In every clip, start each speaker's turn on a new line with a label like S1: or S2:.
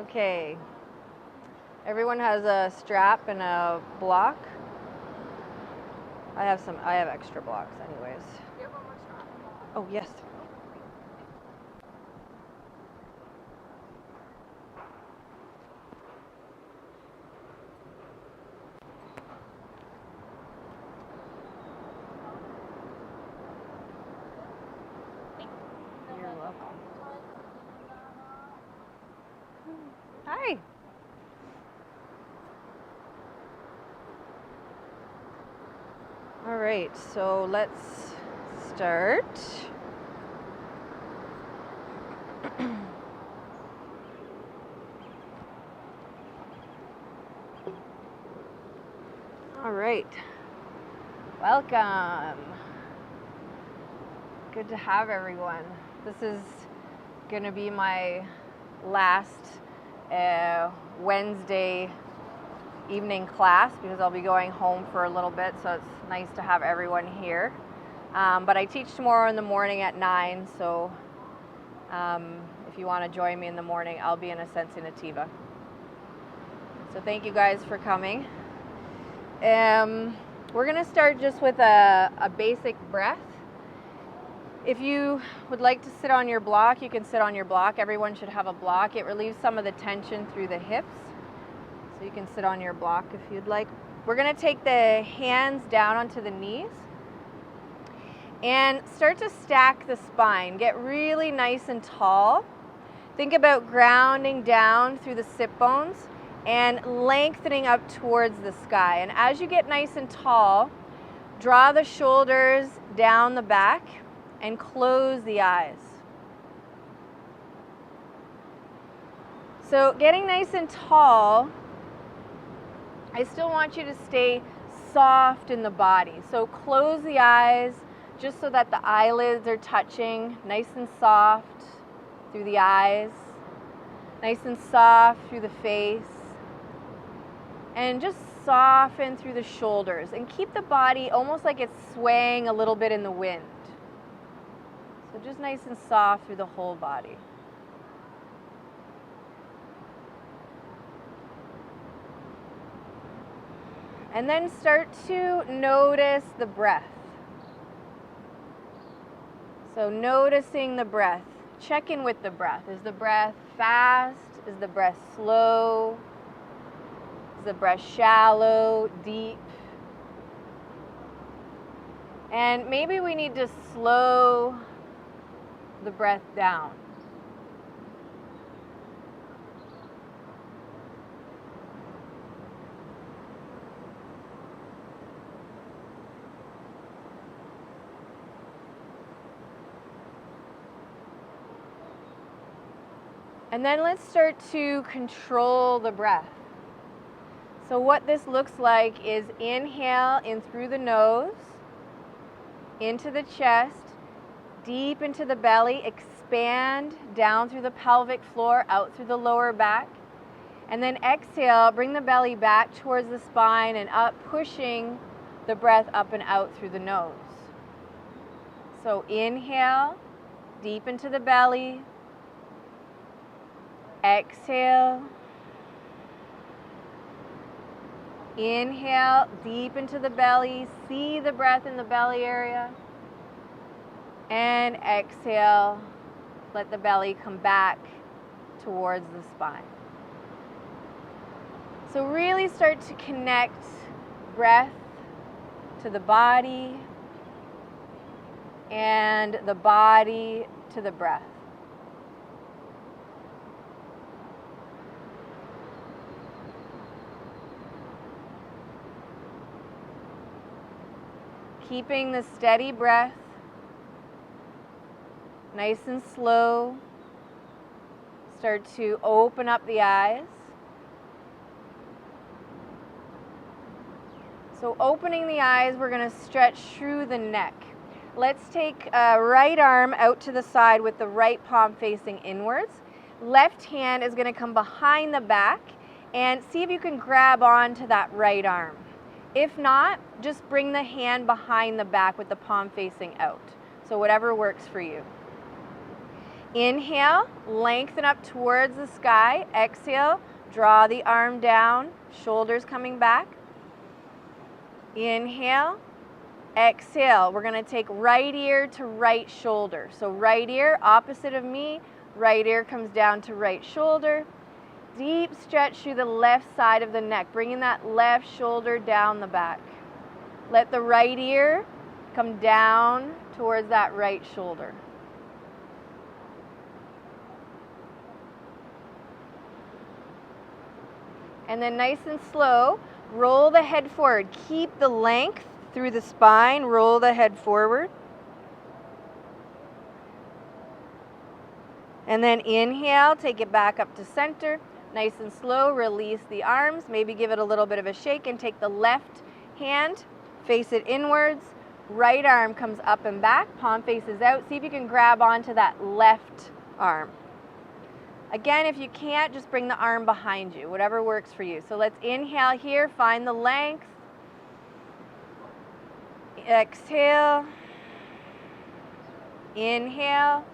S1: Okay. Everyone has a strap and a block. I have extra blocks anyways.
S2: You have one more strap.
S1: Oh, yes. You're welcome. Hi. All right, so let's start. All right. Welcome. Good to have everyone. This is going to be my last Wednesday evening class because I'll be going home for a little bit, so it's nice to have everyone here. But I teach tomorrow in the morning at 9, so if you want to join me in the morning, I'll be in Ascension Nativa. So thank you guys for coming. We're going to start just with a basic breath. If you would like to sit on your block, you can sit on your block. Everyone should have a block. It relieves some of the tension through the hips. So you can sit on your block if you'd like. We're going to take the hands down onto the knees and start to stack the spine. Get really nice and tall. Think about grounding down through the sit bones and lengthening up towards the sky. And as you get nice and tall, draw the shoulders down the back and close the eyes. So getting nice and tall, I still want you to stay soft in the body. So close the eyes just so that the eyelids are touching, nice and soft through the eyes, nice and soft through the face, and just soften through the shoulders and keep the body almost like it's swaying a little bit in the wind. So just nice and soft through the whole body. And then start to notice the breath. So noticing the breath. Check in with the breath. Is the breath fast? Is the breath slow? Is the breath shallow, deep? And maybe we need to slow the breath down. And then let's start to control the breath. So what this looks like is inhale in through the nose, into the chest, deep into the belly, expand down through the pelvic floor, out through the lower back. And then exhale, bring the belly back towards the spine and up, pushing the breath up and out through the nose. So inhale, deep into the belly. Exhale. Inhale, deep into the belly. See the breath in the belly area. And exhale, let the belly come back towards the spine. So really start to connect breath to the body and the body to the breath. Keeping the steady breath, nice and slow. Start to open up the eyes. So opening the eyes, we're going to stretch through the neck. Let's take right arm out to the side with the right palm facing inwards. Left hand is going to come behind the back and see if you can grab onto that right arm. If not, just bring the hand behind the back with the palm facing out. So whatever works for you. Inhale, lengthen up towards the sky. Exhale, draw the arm down, shoulders coming back. Inhale, exhale. We're going to take right ear to right shoulder. So right ear, opposite of me, right ear comes down to right shoulder. Deep stretch through the left side of the neck, bringing that left shoulder down the back. Let the right ear come down towards that right shoulder. And then nice and slow, roll the head forward. Keep the length through the spine, roll the head forward. And then inhale, take it back up to center. Nice and slow, release the arms. Maybe give it a little bit of a shake and take the left hand, face it inwards. Right arm comes up and back, palm faces out. See if you can grab onto that left arm. Again, if you can't, just bring the arm behind you, whatever works for you. So let's inhale here, find the length. Exhale. Inhale.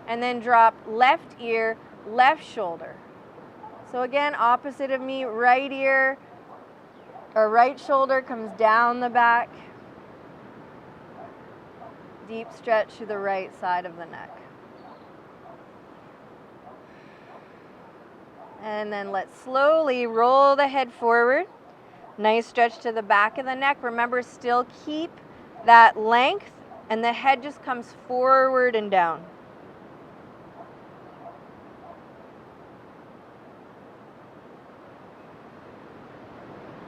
S1: And then drop left ear, left shoulder. So again, opposite of me, right ear or right shoulder comes down the back. Deep stretch to the right side of the neck. And then let's slowly roll the head forward. Nice stretch to the back of the neck. Remember, still keep that length, and the head just comes forward and down.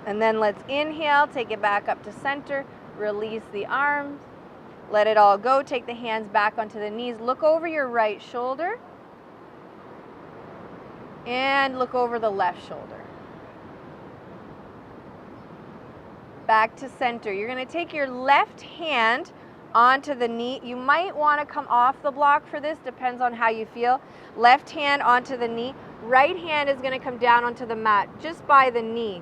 S1: And then let's inhale, take it back up to center, release the arms, let it all go. Take the hands back onto the knees. Look over your right shoulder. And look over the left shoulder. Back to center. You're going to take your left hand onto the knee. You might want to come off the block for this, depends on how you feel. Left hand onto the knee. Right hand is going to come down onto the mat just by the knee.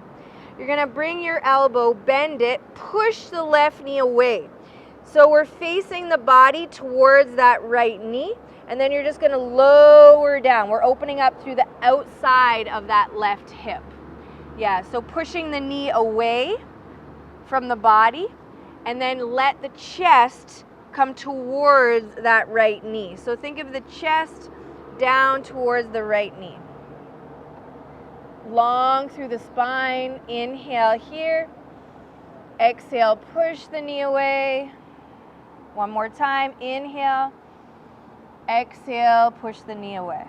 S1: You're going to bring your elbow, bend it, push the left knee away. So we're facing the body towards that right knee. And then you're just going to lower down. We're opening up through the outside of that left hip. Yeah, so pushing the knee away from the body, and then let the chest come towards that right knee. So think of the chest down towards the right knee. Long through the spine. Inhale here. Exhale, push the knee away. One more time. Inhale. Exhale, push the knee away.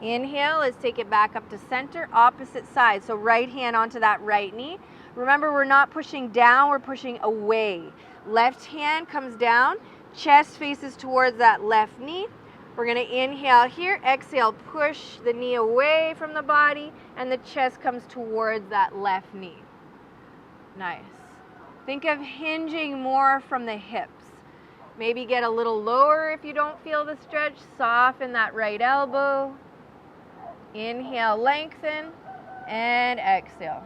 S1: Inhale, let's take it back up to center, opposite side. So right hand onto that right knee. Remember, we're not pushing down, we're pushing away. Left hand comes down, chest faces towards that left knee. We're going to inhale here, exhale, push the knee away from the body, and the chest comes towards that left knee. Nice. Think of hinging more from the hips. Maybe get a little lower if you don't feel the stretch. Soften that right elbow. Inhale, lengthen, and exhale.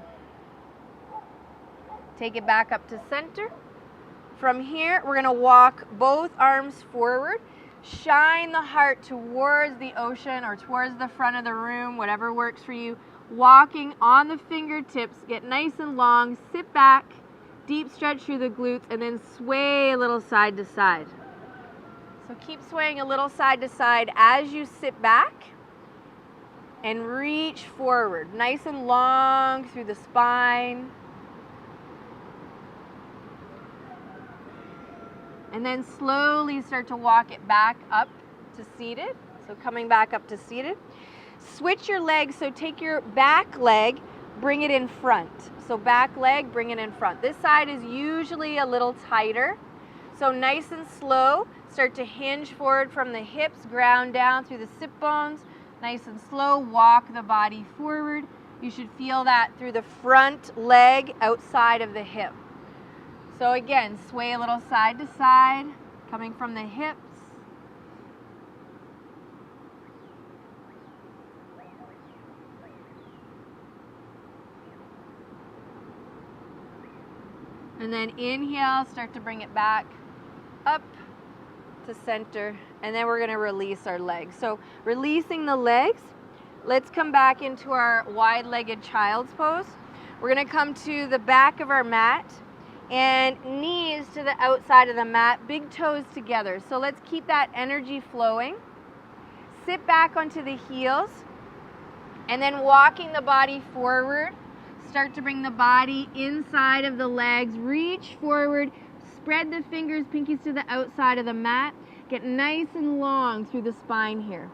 S1: Take it back up to center. From here, we're going to walk both arms forward. Shine the heart towards the ocean or towards the front of the room, whatever works for you. Walking on the fingertips, get nice and long, sit back. Deep stretch through the glutes, and then sway a little side to side. So keep swaying a little side to side as you sit back and reach forward. Nice and long through the spine. And then slowly start to walk it back up to seated. So coming back up to seated. Switch your legs, so take your back leg, bring it in front. So back leg, bring it in front. This side is usually a little tighter. So nice and slow, start to hinge forward from the hips, ground down through the sit bones. Nice and slow, walk the body forward. You should feel that through the front leg outside of the hip. So again, sway a little side to side, coming from the hips. And then inhale, start to bring it back up to center, and then we're gonna release our legs. So releasing the legs, let's come back into our wide-legged child's pose. We're gonna come to the back of our mat and knees to the outside of the mat, big toes together. So let's keep that energy flowing. Sit back onto the heels, and then walking the body forward. Start to bring the body inside of the legs, reach forward, spread the fingers, pinkies to the outside of the mat. Get nice and long through the spine here.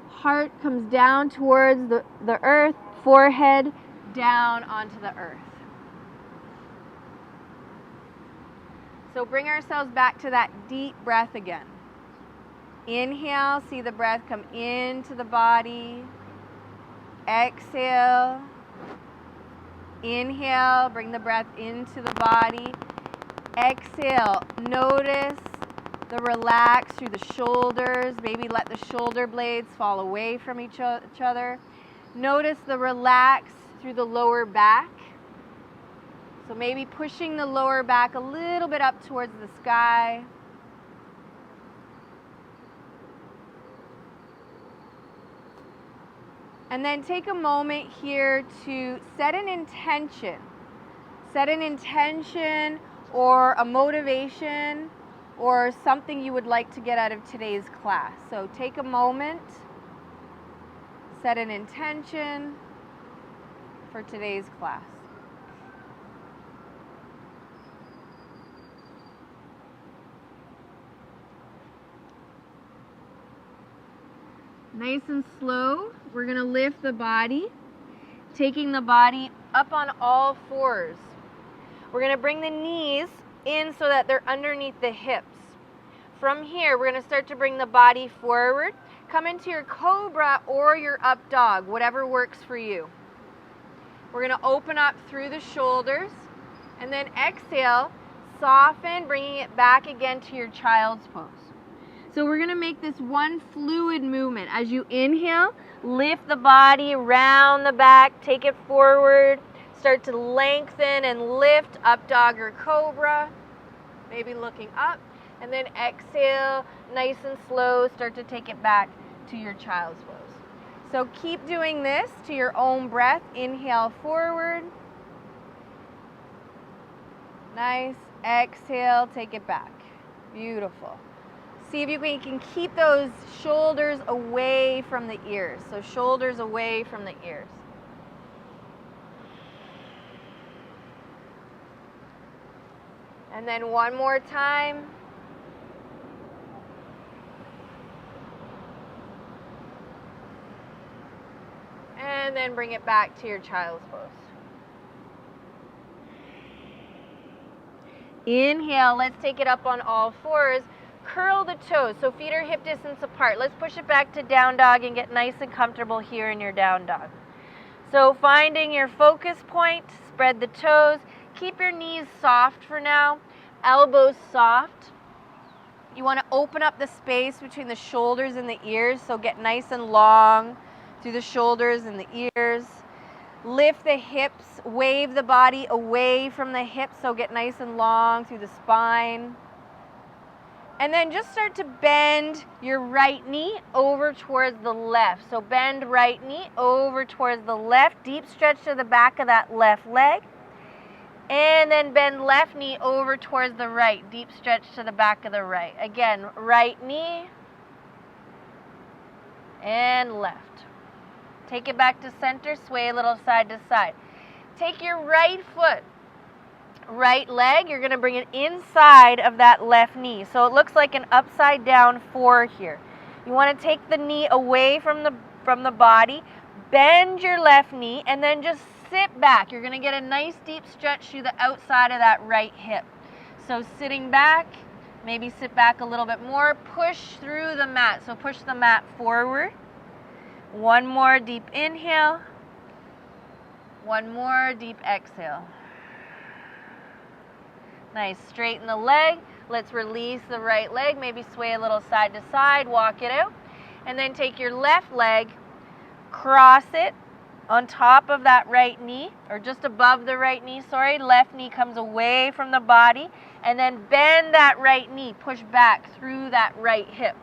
S1: Heart comes down towards the earth, forehead down onto the earth. So bring ourselves back to that deep breath again. Inhale, see the breath come into the body. Exhale. Inhale, bring the breath into the body. Exhale, notice the relax through the shoulders. Maybe let the shoulder blades fall away from each other. Notice the relax through the lower back. So maybe pushing the lower back a little bit up towards the sky. And then take a moment here to set an intention. Set an intention or a motivation or something you would like to get out of today's class. So take a moment, set an intention for today's class. Nice and slow, we're going to lift the body, taking the body up on all fours. We're going to bring the knees in so that they're underneath the hips. From here, we're going to start to bring the body forward. Come into your cobra or your up dog, whatever works for you. We're going to open up through the shoulders, and then exhale, soften, bringing it back again to your child's pose. So we're going to make this one fluid movement. As you inhale, lift the body around the back, take it forward, start to lengthen and lift, up dog or cobra, maybe looking up, and then exhale, nice and slow, start to take it back to your child's pose. So keep doing this to your own breath. Inhale forward. Nice. Exhale, take it back. Beautiful. See if you can keep those shoulders away from the ears. So shoulders away from the ears. And then one more time. And then bring it back to your child's pose. Inhale, let's take it up on all fours. Curl the toes, so feet are hip distance apart. Let's push it back to down dog and get nice and comfortable here in your down dog. So finding your focus point, spread the toes. Keep your knees soft for now, elbows soft. You want to open up the space between the shoulders and the ears, so get nice and long through the shoulders and the ears. Lift the hips, wave the body away from the hips, so get nice and long through the spine. And then just start to bend your right knee over towards the left. So bend right knee over towards the left. Deep stretch to the back of that left leg. And then bend left knee over towards the right. Deep stretch to the back of the right. Again, right knee and left. Take it back to center. Sway a little side to side. Take your right foot. Right leg, you're going to bring it inside of that left knee. So it looks like an upside down 4 here. You want to take the knee away from the body, bend your left knee, and then just sit back. You're going to get a nice deep stretch through the outside of that right hip. So sitting back, maybe sit back a little bit more, push through the mat. So push the mat forward. One more deep inhale. One more deep exhale. Nice, straighten the leg. Let's release the right leg, maybe sway a little side to side, walk it out. And then take your left leg, cross it on top of that right knee, or just above the right knee, sorry. Left knee comes away from the body. And then bend that right knee, push back through that right hip.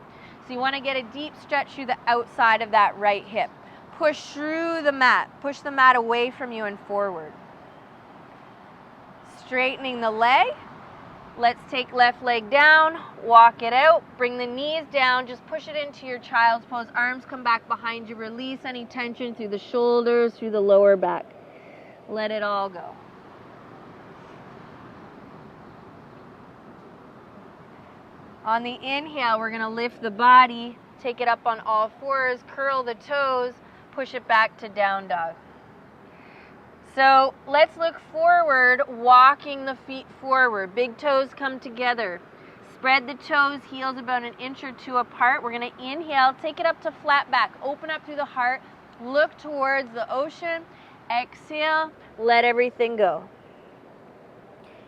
S1: So you want to get a deep stretch through the outside of that right hip. Push through the mat. Push the mat away from you and forward. Straightening the leg. Let's take left leg down, walk it out, bring the knees down, just push it into your child's pose. Arms come back behind you, release any tension through the shoulders, through the lower back. Let it all go. On the inhale, we're going to lift the body, take it up on all fours, curl the toes, push it back to down dog. So let's look forward, walking the feet forward. Big toes come together. Spread the toes, heels about an inch or two apart. We're going to inhale, take it up to flat back. Open up through the heart. Look towards the ocean. Exhale, let everything go.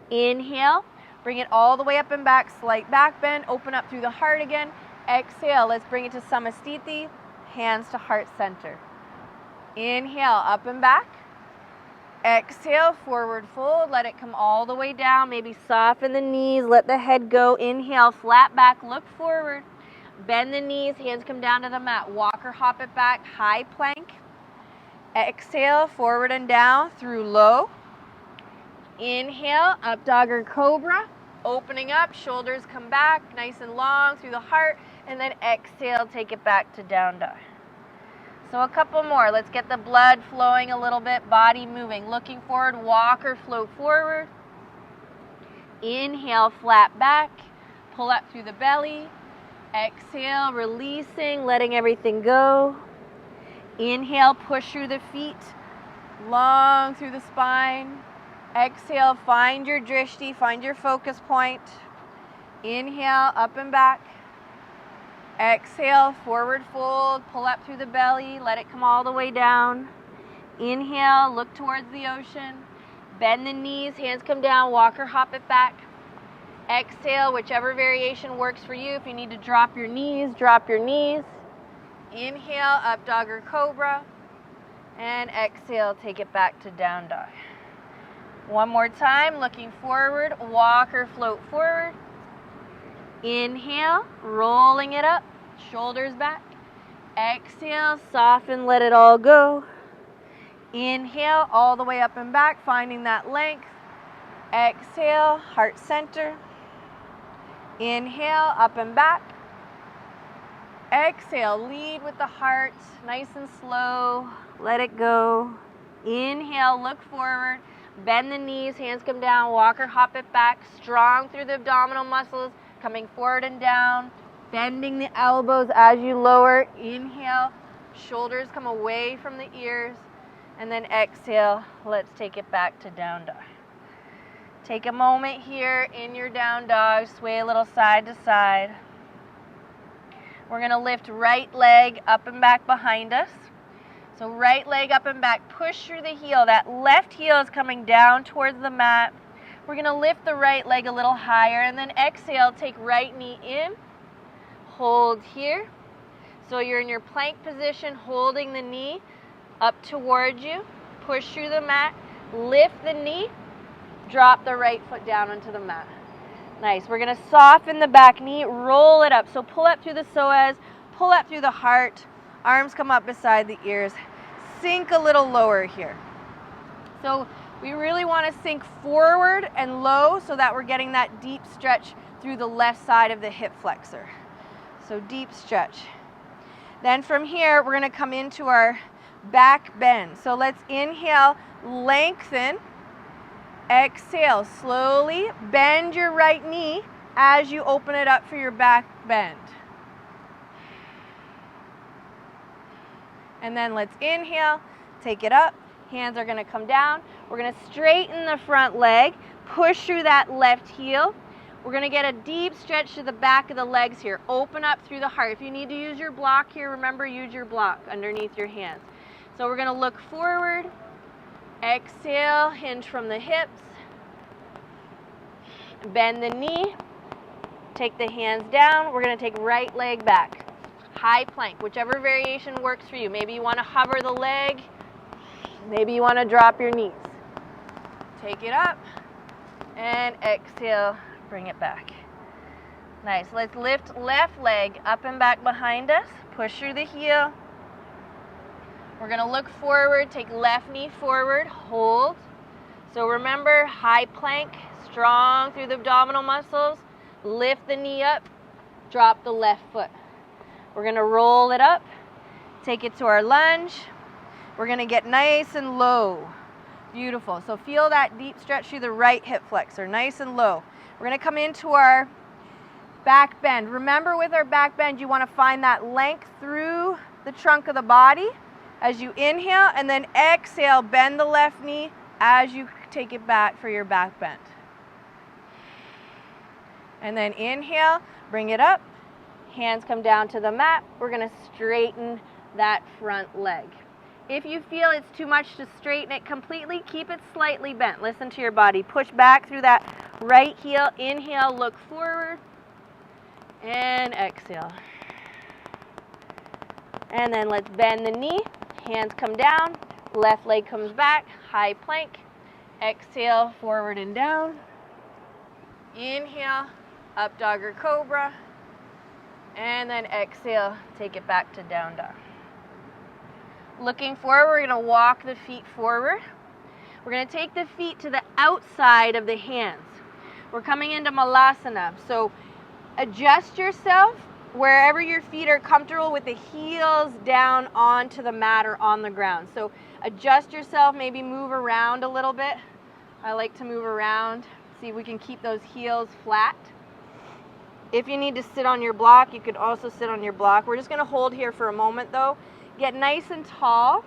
S1: Inhale, bring it all the way up and back. Slight back bend. Open up through the heart again. Exhale, let's bring it to Samastiti. Hands to heart center. Inhale, up and back. Exhale, forward fold, let it come all the way down. Maybe soften the knees, let the head go. Inhale, flat back, look forward. Bend the knees, hands come down to the mat. Walk or hop it back, high plank. Exhale, forward and down through low. Inhale, up dog or cobra. Opening up, shoulders come back, nice and long through the heart. And then exhale, take it back to down dog. So a couple more. Let's get the blood flowing a little bit, body moving. Looking forward, walk or float forward. Inhale, flat back. Pull up through the belly. Exhale, releasing, letting everything go. Inhale, push through the feet. Long through the spine. Exhale, find your drishti, find your focus point. Inhale, up and back. Exhale, forward fold, pull up through the belly, let it come all the way down. Inhale, look towards the ocean. Bend the knees, hands come down, walk or hop it back. Exhale, whichever variation works for you. If you need to drop your knees, drop your knees. Inhale, up dog or cobra. And exhale, take it back to down dog. One more time, looking forward, walk or float forward. Inhale, rolling it up, shoulders back. Exhale, soften, let it all go. Inhale, all the way up and back, finding that length. Exhale, heart center. Inhale, up and back. Exhale, lead with the heart, nice and slow, let it go. Inhale, look forward, bend the knees, hands come down, walk or hop it back, strong through the abdominal muscles, coming forward and down, bending the elbows as you lower. Inhale, shoulders come away from the ears, and then exhale, let's take it back to down dog. Take a moment here in your down dog, sway a little side to side. We're going to lift right leg up and back behind us. So right leg up and back, push through the heel. That left heel is coming down towards the mat. We're going to lift the right leg a little higher, and then exhale, take right knee in, hold here. So you're in your plank position, holding the knee up towards you, push through the mat, lift the knee, drop the right foot down onto the mat. Nice. We're going to soften the back knee, roll it up. So pull up through the psoas, pull up through the heart, arms come up beside the ears, sink a little lower here. So we really want to sink forward and low so that we're getting that deep stretch through the left side of the hip flexor. So deep stretch. Then from here, we're going to come into our back bend. So let's inhale, lengthen. Exhale, slowly bend your right knee as you open it up for your back bend. And then let's inhale, take it up. Hands are going to come down. We're going to straighten the front leg, push through that left heel. We're going to get a deep stretch to the back of the legs here. Open up through the heart. If you need to use your block here, remember, use your block underneath your hands. So we're going to look forward. Exhale, hinge from the hips. Bend the knee. Take the hands down. We're going to take right leg back. High plank, whichever variation works for you. Maybe you want to hover the leg. Maybe you want to drop your knees. Take it up and exhale, bring it back. Nice. Let's lift left leg up and back behind us. Push through the heel. We're going to look forward, take left knee forward, hold. So remember, high plank, strong through the abdominal muscles. Lift the knee up, drop the left foot. We're going to roll it up, take it to our lunge. We're going to get nice and low. Beautiful. So feel that deep stretch through the right hip flexor, nice and low. We're going to come into our back bend. Remember, with our back bend, you want to find that length through the trunk of the body as you inhale, and then exhale, bend the left knee as you take it back for your back bend. And then inhale, bring it up, hands come down to the mat. We're going to straighten that front leg. If you feel it's too much to straighten it completely, keep it slightly bent. Listen to your body. Push back through that right heel. Inhale, look forward, and exhale. And then let's bend the knee. Hands come down. Left leg comes back. High plank. Exhale, forward and down. Inhale, up dog or cobra. And then exhale, take it back to down dog. Looking forward, we're going to walk the feet forward. We're going to take the feet to the outside of the hands. We're coming into malasana. So adjust yourself wherever your feet are comfortable with the heels down onto the mat or on the ground. So adjust yourself, maybe move around a little bit. I like to move around. See if we can keep those heels flat. If you need to sit on your block, you could also sit on your block. We're just going to hold here for a moment though. Get nice and tall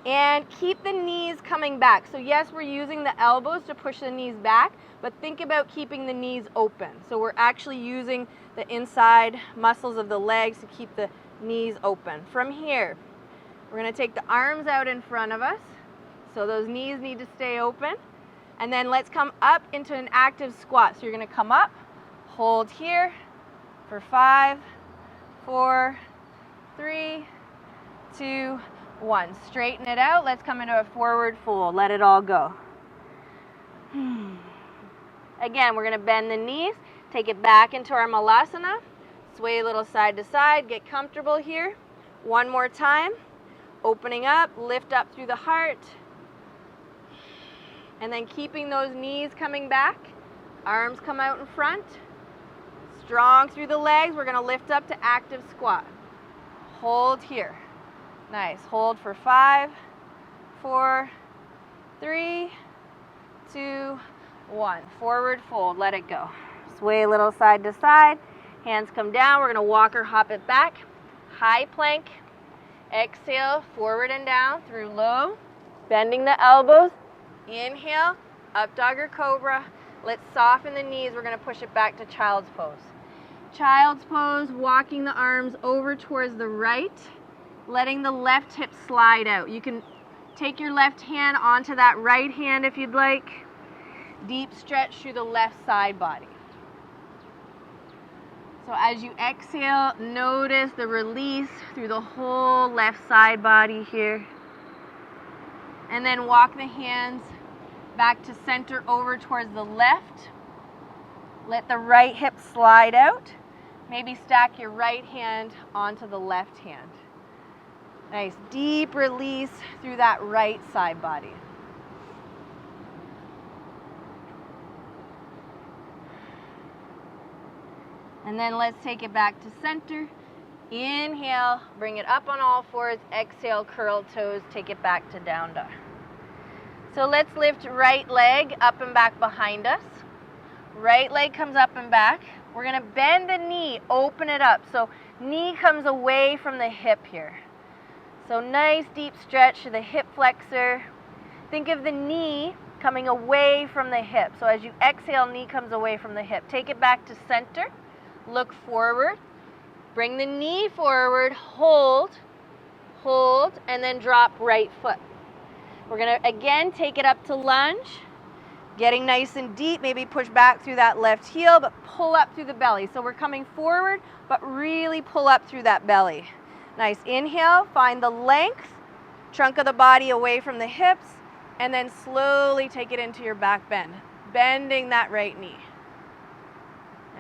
S1: and keep the knees coming back. So yes, we're using the elbows to push the knees back, but think about keeping the knees open. So we're actually using the inside muscles of the legs to keep the knees open. From here, we're going to take the arms out in front of us. So those knees need to stay open. And then let's come up into an active squat. So you're going to come up, hold here for 5, 4, 3, 2, 1. Straighten it out. Let's come into a forward fold. Let it all go. Again, we're going to bend the knees, take it back into our malasana, sway a little side to side, get comfortable here. One more time. Opening up, lift up through the heart. And then keeping those knees coming back. Arms come out in front. Strong through the legs. We're going to lift up to active squat. Hold here. Nice. Hold for 5, 4, 3, 2, 1. Forward fold. Let it go. Sway a little side to side. Hands come down. We're going to walk or hop it back. High plank. Exhale. Forward and down through low. Bending the elbows. Inhale. Up dog or cobra. Let's soften the knees. We're going to push it back to child's pose. Child's pose, walking the arms over towards the right, letting the left hip slide out. You can take your left hand onto that right hand if you'd like. Deep stretch through the left side body. So as you exhale, notice the release through the whole left side body here. And then walk the hands back to center over towards the left. Let the right hip slide out. Maybe stack your right hand onto the left hand. Nice deep release through that right side body. And then let's take it back to center. Inhale, bring it up on all fours. Exhale, curl toes, take it back to down dog. So let's lift right leg up and back behind us. Right leg comes up and back. We're going to bend the knee, open it up. So knee comes away from the hip here. So nice deep stretch to the hip flexor. Think of the knee coming away from the hip. So as you exhale, knee comes away from the hip. Take it back to center. Look forward. Bring the knee forward. Hold, and then drop right foot. We're going to, again, take it up to lunge. Getting nice and deep, maybe push back through that left heel, but pull up through the belly. So we're coming forward, but really pull up through that belly. Nice. Inhale, find the length, trunk of the body away from the hips, and then slowly take it into your back bend, bending that right knee.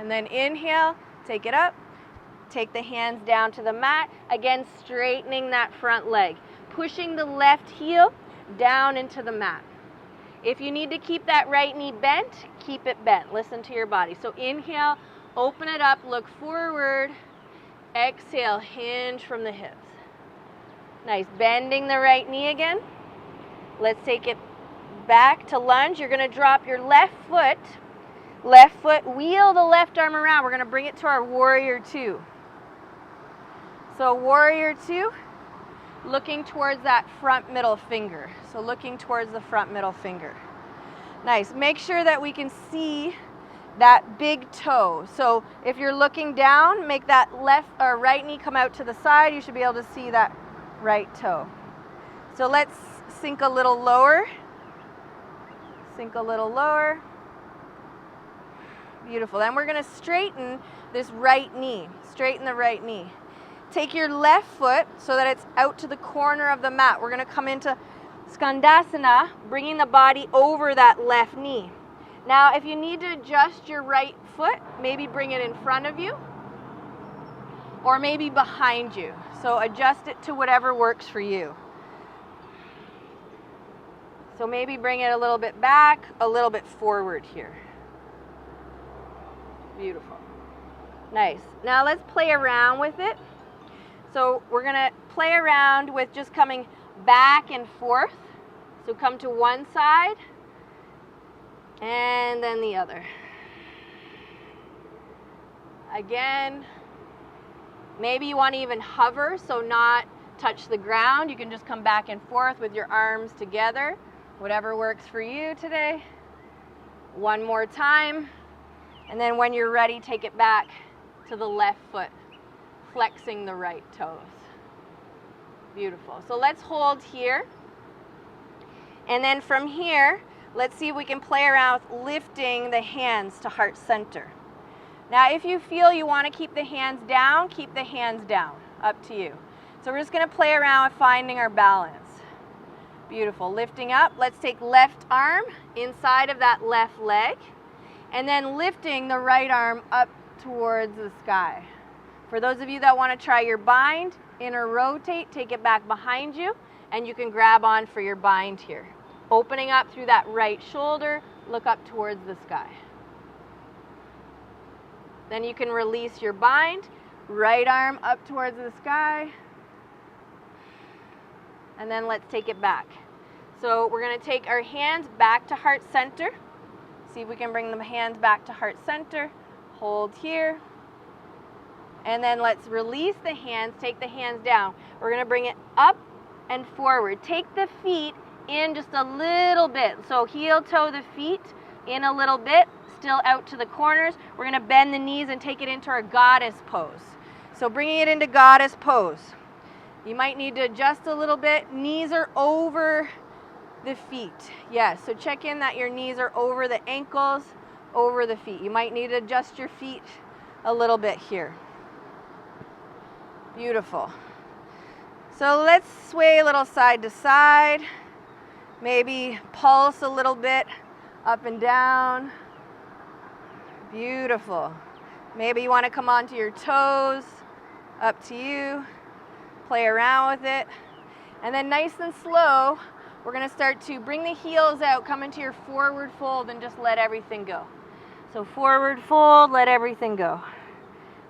S1: And then inhale, take it up. Take the hands down to the mat. Again, straightening that front leg. Pushing the left heel down into the mat. If you need to keep that right knee bent, keep it bent. Listen to your body. So inhale, open it up, look forward. Exhale, hinge from the hips. Nice. Bending the right knee again. Let's take it back to lunge. You're going to drop your left foot. Left foot, wheel the left arm around. We're going to bring it to our warrior two. So warrior two, looking towards that front middle finger. So looking towards the front middle finger. Nice. Make sure that we can see that big toe. So if you're looking down, make that left or right knee come out to the side. You should be able to see that right toe. So let's sink a little lower. Sink a little lower. Beautiful. Then we're going to straighten this right knee. Straighten the right knee. Take your left foot so that it's out to the corner of the mat. We're going to come into Skandasana, bringing the body over that left knee. Now, if you need to adjust your right foot, maybe bring it in front of you or maybe behind you. So adjust it to whatever works for you. So maybe bring it a little bit back, a little bit forward here. Beautiful. Nice. Now let's play around with it. So we're going to play around with just coming back and forth. So come to one side and then the other. Again, maybe you want to even hover, so not touch the ground. You can just come back and forth with your arms together. Whatever works for you today. One more time. And then when you're ready, take it back to the left foot, flexing the right toes. Beautiful. So let's hold here. And then from here, let's see if we can play around with lifting the hands to heart center. Now, if you feel you want to keep the hands down, keep the hands down. Up to you. So we're just going to play around with finding our balance. Beautiful. Lifting up. Let's take left arm inside of that left leg. And then lifting the right arm up towards the sky. For those of you that want to try your bind, inner rotate, take it back behind you, and you can grab on for your bind here. Opening up through that right shoulder, look up towards the sky. Then you can release your bind, right arm up towards the sky, and then let's take it back. So we're going to take our hands back to heart center. See if we can bring the hands back to heart center. Hold here. And then let's release the hands, take the hands down. We're going to bring it up and forward. Take the feet in just a little bit. So heel toe the feet in a little bit, still out to the corners. We're going to bend the knees and take it into our goddess pose. So bringing it into goddess pose. You might need to adjust a little bit. Knees are over the feet. Yes, so check in that your knees are over the ankles, over the feet. You might need to adjust your feet a little bit here. Beautiful. So let's sway a little side to side. Maybe pulse a little bit up and down. Beautiful. Maybe you want to come onto your toes. Up to you. Play around with it. And then nice and slow, we're going to start to bring the heels out, come into your forward fold, and just let everything go. So forward fold, let everything go.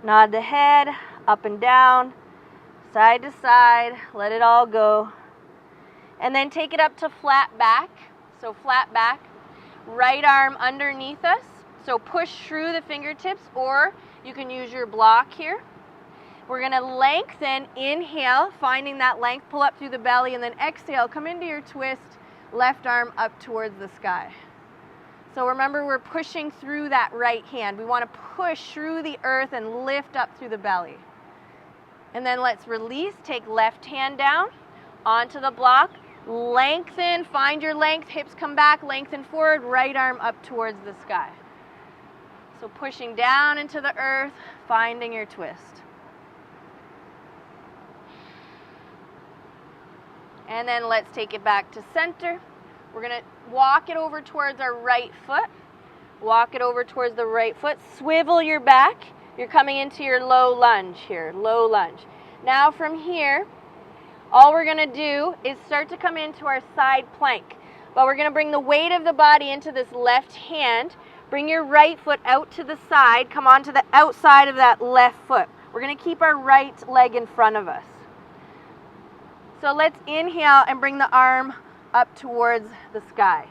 S1: Nod the head, up and down, side to side, let it all go. And then take it up to flat back. So flat back, right arm underneath us. So push through the fingertips, or you can use your block here. We're going to lengthen, inhale, finding that length, pull up through the belly, and then exhale, come into your twist, left arm up towards the sky. So remember, we're pushing through that right hand. We want to push through the earth and lift up through the belly. And then let's release, take left hand down onto the block, lengthen, find your length, hips come back, lengthen forward, right arm up towards the sky. So pushing down into the earth, finding your twist. And then let's take it back to center. We're going to walk it over towards our right foot. Walk it over towards the right foot. Swivel your back. You're coming into your low lunge here, low lunge. Now from here, all we're going to do is start to come into our side plank. But we're going to bring the weight of the body into this left hand. Bring your right foot out to the side. Come onto the outside of that left foot. We're going to keep our right leg in front of us. So let's inhale and bring the arm up towards the sky.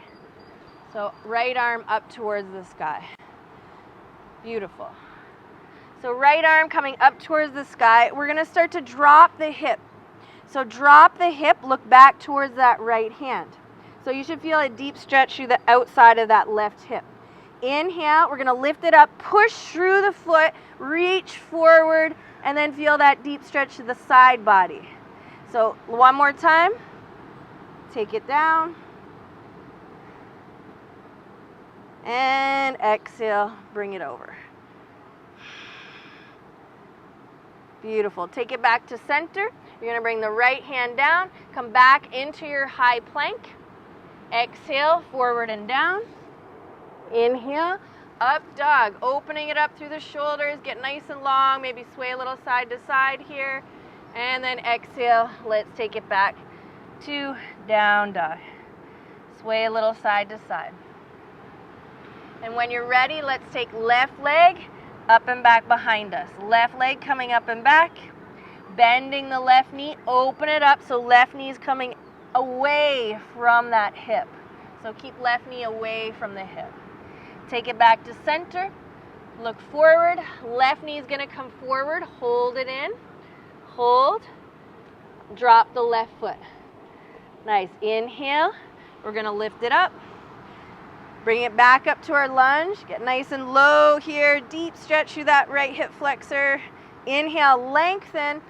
S1: So right arm up towards the sky. Beautiful. So right arm coming up towards the sky. We're going to start to drop the hip. So drop the hip, look back towards that right hand. So you should feel a deep stretch through the outside of that left hip. Inhale, we're going to lift it up, push through the foot, reach forward, and then feel that deep stretch to the side body. So one more time. Take it down. And exhale, bring it over. Beautiful. Take it back to center. You're going to bring the right hand down. Come back into your high plank. Exhale, forward and down. Inhale, up dog. Opening it up through the shoulders. Get nice and long. Maybe sway a little side to side here. And then exhale. Let's take it back to down dog. Sway a little side to side. And when you're ready, let's take left leg up and back behind us. Left leg coming up and back. Bending the left knee. Open it up so left knee is coming away from that hip. So keep left knee away from the hip. Take it back to center. Look forward. Left knee is going to come forward. Hold it in. Hold. Drop the left foot. Nice. Inhale. We're going to lift it up. Bring it back up to our lunge. Get nice and low here. Deep stretch through that right hip flexor. Inhale, lengthen.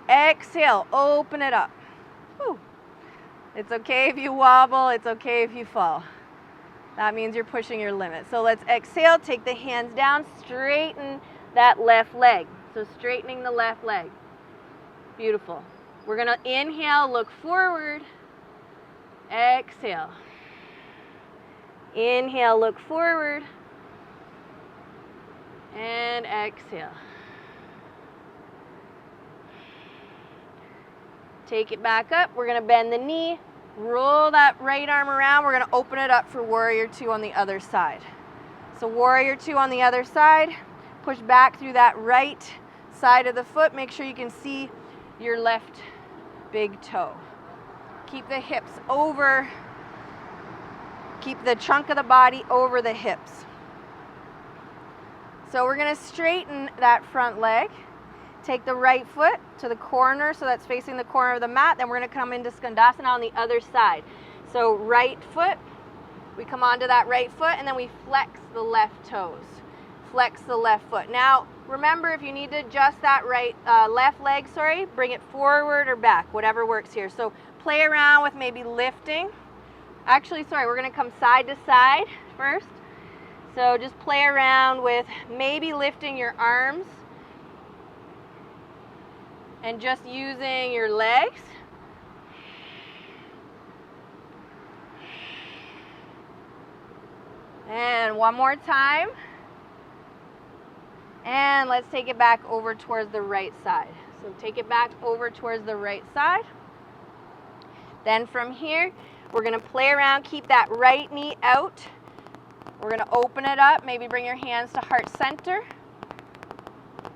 S1: Exhale, open it up. Whew. It's okay if you wobble. It's okay if you fall. That means you're pushing your limit. So let's exhale. Take the hands down. Straighten that left leg. So straightening the left leg. Beautiful. We're going to inhale, look forward. Exhale. Inhale, look forward. And exhale. Take it back up. We're going to bend the knee. Roll that right arm around. We're going to open it up for warrior two on the other side. So warrior two on the other side. Push back through that right side of the foot. Make sure you can see your left big toe. Keep the hips over. Keep the trunk of the body over the hips. So we're going to straighten that front leg. Take the right foot to the corner, so that's facing the corner of the mat. Then we're going to come into Skandasana on the other side. So right foot, we come onto that right foot, and then we flex the left toes. Flex the left foot. Now, remember, if you need to adjust that left leg, bring it forward or back, whatever works here. So play around with maybe lifting. Actually, we're going to come side to side first. So just play around with maybe lifting your arms and just using your legs. And one more time. And let's take it back over towards the right side. So take it back over towards the right side. Then from here, we're going to play around, keep that right knee out. We're going to open it up, maybe bring your hands to heart center.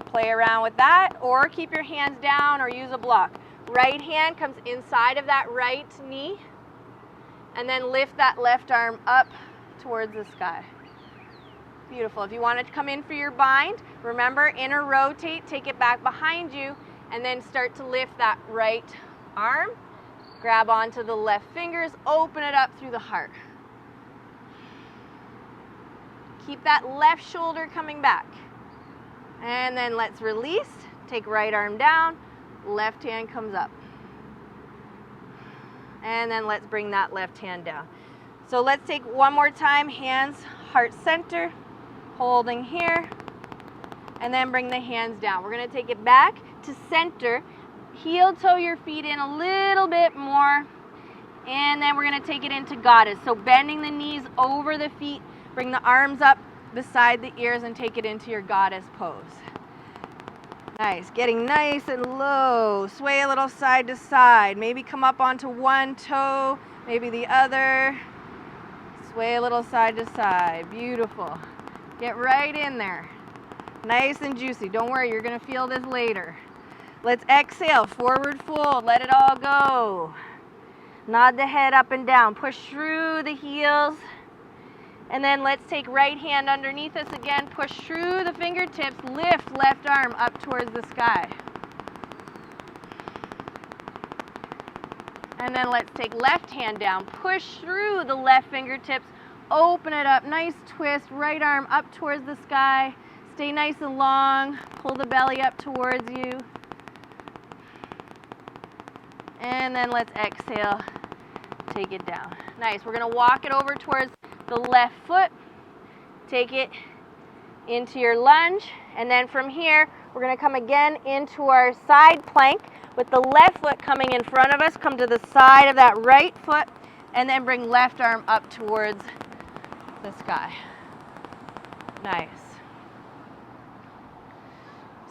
S1: Play around with that, or keep your hands down or use a block. Right hand comes inside of that right knee, and then lift that left arm up towards the sky. Beautiful. If you want to come in for your bind, remember, inner rotate, take it back behind you, and then start to lift that right arm. Grab onto the left fingers, open it up through the heart. Keep that left shoulder coming back. And then let's release. Take right arm down, left hand comes up. And then let's bring that left hand down. So let's take one more time, hands, heart center, holding here, and then bring the hands down. We're going to take it back to center. Heel toe your feet in a little bit more, and then we're going to take it into goddess. So bending the knees over the feet, bring the arms up beside the ears and take it into your goddess pose. Nice, getting nice and low. Sway a little side to side. Maybe come up onto one toe, maybe the other. Sway a little side to side. Beautiful. Get right in there. Nice and juicy. Don't worry, you're gonna feel this later. Let's exhale, forward fold, let it all go. Nod the head up and down. Push through the heels. And then let's take right hand underneath us again. Push through the fingertips. Lift left arm up towards the sky. And then let's take left hand down. Push through the left fingertips. Open it up. Nice twist. Right arm up towards the sky. Stay nice and long. Pull the belly up towards you. And then let's exhale. Take it down. Nice. We're going to walk it over towards the left foot. Take it into your lunge. And then from here, we're going to come again into our side plank with the left foot coming in front of us. Come to the side of that right foot. And then bring left arm up towards the sky. Nice.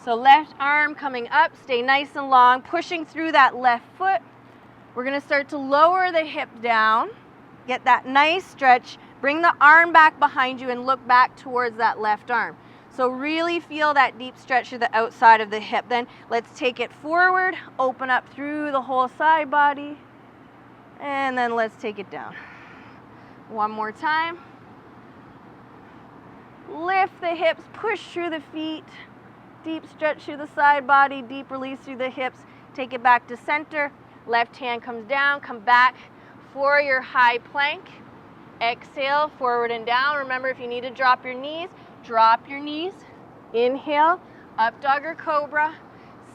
S1: So left arm coming up, stay nice and long, pushing through that left foot. We're going to start to lower the hip down, get that nice stretch, bring the arm back behind you and look back towards that left arm. So really feel that deep stretch to the outside of the hip. Then let's take it forward, open up through the whole side body, and then let's take it down. One more time. Lift the hips, push through the feet. Deep stretch through the side body, deep release through the hips. Take it back to center. Left hand comes down, come back for your high plank. Exhale, forward and down. Remember, if you need to drop your knees, drop your knees. Inhale, up dog or cobra.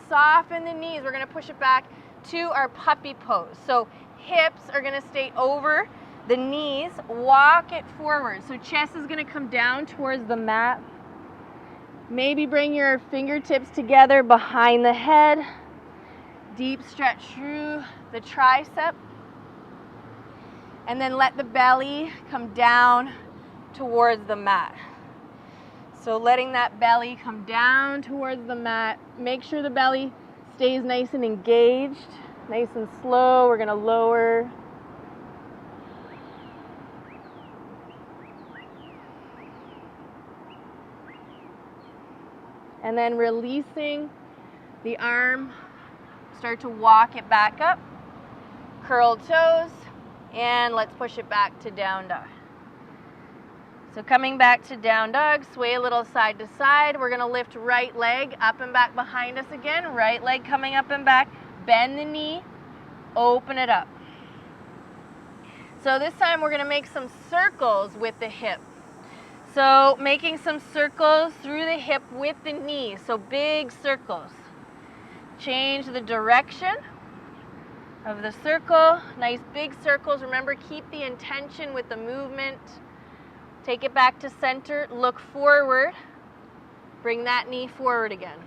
S1: Soften the knees. We're going to push it back to our puppy pose. So hips are going to stay over the knees. Walk it forward. So chest is going to come down towards the mat. Maybe bring your fingertips together behind the head. Deep stretch through the tricep. And then let the belly come down towards the mat. So letting that belly come down towards the mat. Make sure the belly stays nice and engaged. Nice and slow. We're going to lower. And then releasing the arm, start to walk it back up, curled toes, and let's push it back to down dog. So coming back to down dog, sway a little side to side. We're gonna lift right leg up and back behind us again, right leg coming up and back, bend the knee, open it up. So this time we're gonna make some circles with the hip. So making some circles through the hip with the knee. So big circles. Change the direction of the circle. Nice big circles. Remember, keep the intention with the movement. Take it back to center. Look forward. Bring that knee forward again.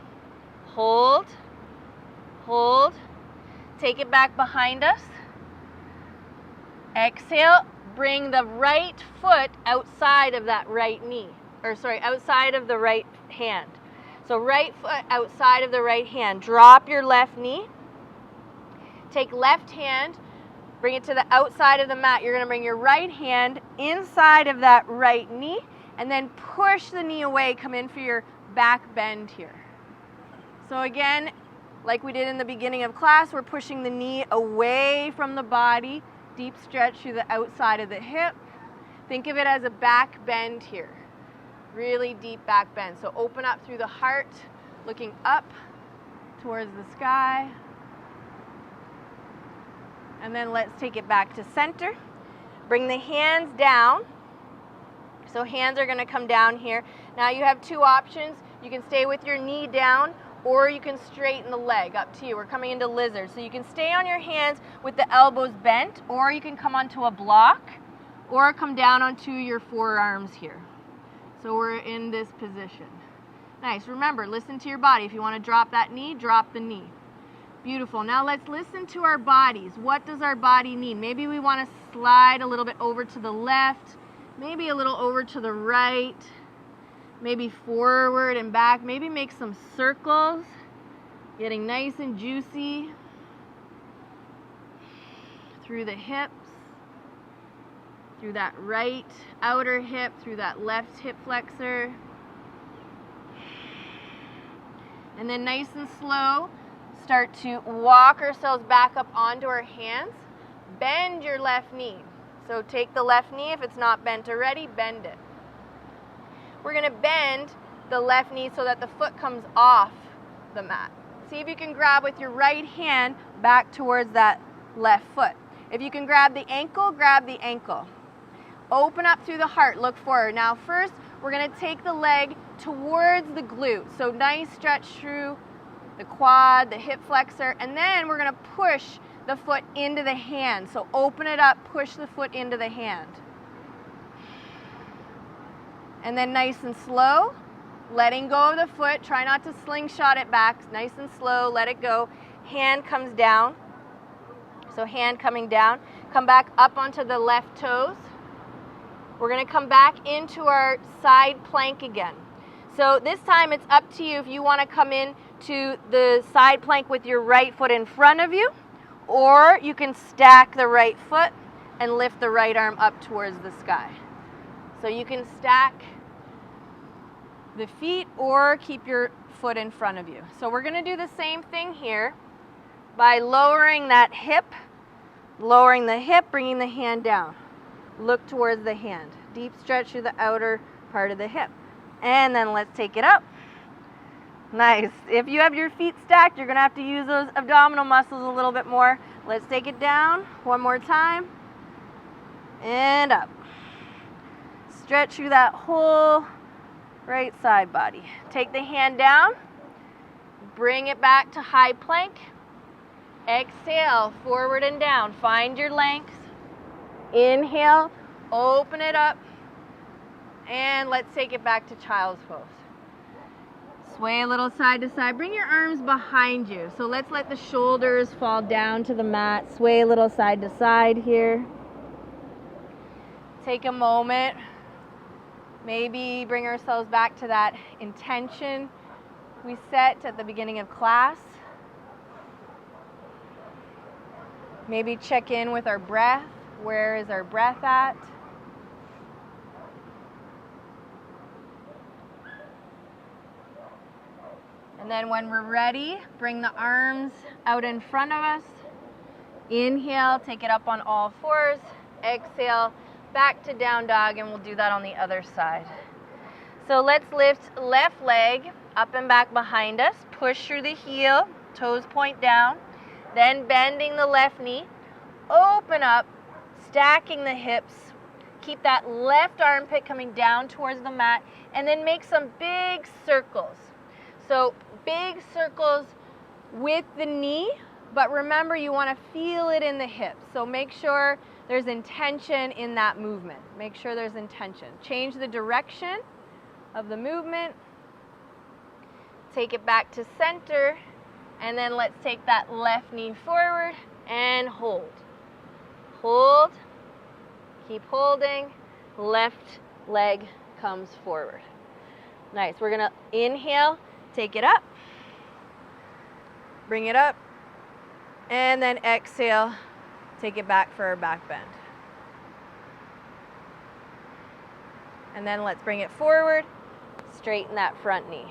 S1: Hold. Hold. Take it back behind us. Exhale. Bring the right foot outside of that right knee, outside of the right hand. So right foot outside of the right hand. Drop your left knee. Take left hand, bring it to the outside of the mat. You're going to bring your right hand inside of that right knee and then push the knee away. Come in for your back bend here. So again, like we did in the beginning of class, we're pushing the knee away from the body. Deep stretch through the outside of the hip. Think of it as a back bend here. Really deep back bend. So open up through the heart, looking up towards the sky. And then let's take it back to center. Bring the hands down. So hands are going to come down here. Now you have two options. You can stay with your knee down, or you can straighten the leg, up to you. We're coming into lizard. So you can stay on your hands with the elbows bent, or you can come onto a block, or come down onto your forearms here. So we're in this position. Nice. Remember, listen to your body. If you want to drop that knee, drop the knee. Beautiful. Now let's listen to our bodies. What does our body need? Maybe we want to slide a little bit over to the left, maybe a little over to the right. maybe forward and back. Maybe make some circles, getting nice and juicy through the hips, through that right outer hip, through that left hip flexor. And then nice and slow, start to walk ourselves back up onto our hands. Bend your left knee. So take the left knee, if it's not bent already, bend it. We're going to bend the left knee so that the foot comes off the mat. See if you can grab with your right hand back towards that left foot. If you can grab the ankle, grab the ankle. Open up through the heart, look forward. Now first, we're going to take the leg towards the glute. So nice stretch through the quad, the hip flexor, and then we're going to push the foot into the hand. So open it up, push the foot into the hand. And then nice and slow, letting go of the foot. Try not to slingshot it back. Nice and slow, let it go. Hand comes down. So hand coming down. Come back up onto the left toes. We're going to come back into our side plank again. So this time it's up to you if you want to come in to the side plank with your right foot in front of you, or you can stack the right foot and lift the right arm up towards the sky. So you can stack the feet or keep your foot in front of you. So we're going to do the same thing here by lowering that hip, lowering the hip, bringing the hand down. Look towards the hand. Deep stretch through the outer part of the hip. And then let's take it up. Nice. If you have your feet stacked, you're going to have to use those abdominal muscles a little bit more. Let's take it down one more time. And up. Stretch through that whole right side body. Take the hand down. Bring it back to high plank. Exhale, forward and down. Find your length. Inhale, open it up. And let's take it back to child's pose. Sway a little side to side. Bring your arms behind you. So let's let the shoulders fall down to the mat. Sway a little side to side here. Take a moment. Maybe bring ourselves back to that intention we set at the beginning of class. Maybe check in with our breath. Where is our breath at? And then when we're ready, bring the arms out in front of us. Inhale, take it up on all fours. Exhale, back to down dog, and we'll do that on the other side. So let's lift left leg up and back behind us. Push through the heel, toes point down. Then bending the left knee. Open up, stacking the hips. Keep that left armpit coming down towards the mat. And then make some big circles. So big circles with the knee, but remember you want to feel it in the hips. So make sure there's intention in that movement. Make sure there's intention. Change the direction of the movement. Take it back to center, and then let's take that left knee forward and hold. Hold. Keep holding. Left leg comes forward. Nice. We're going to inhale, take it up, bring it up, and then exhale, take it back for our back bend. And then let's bring it forward, straighten that front knee.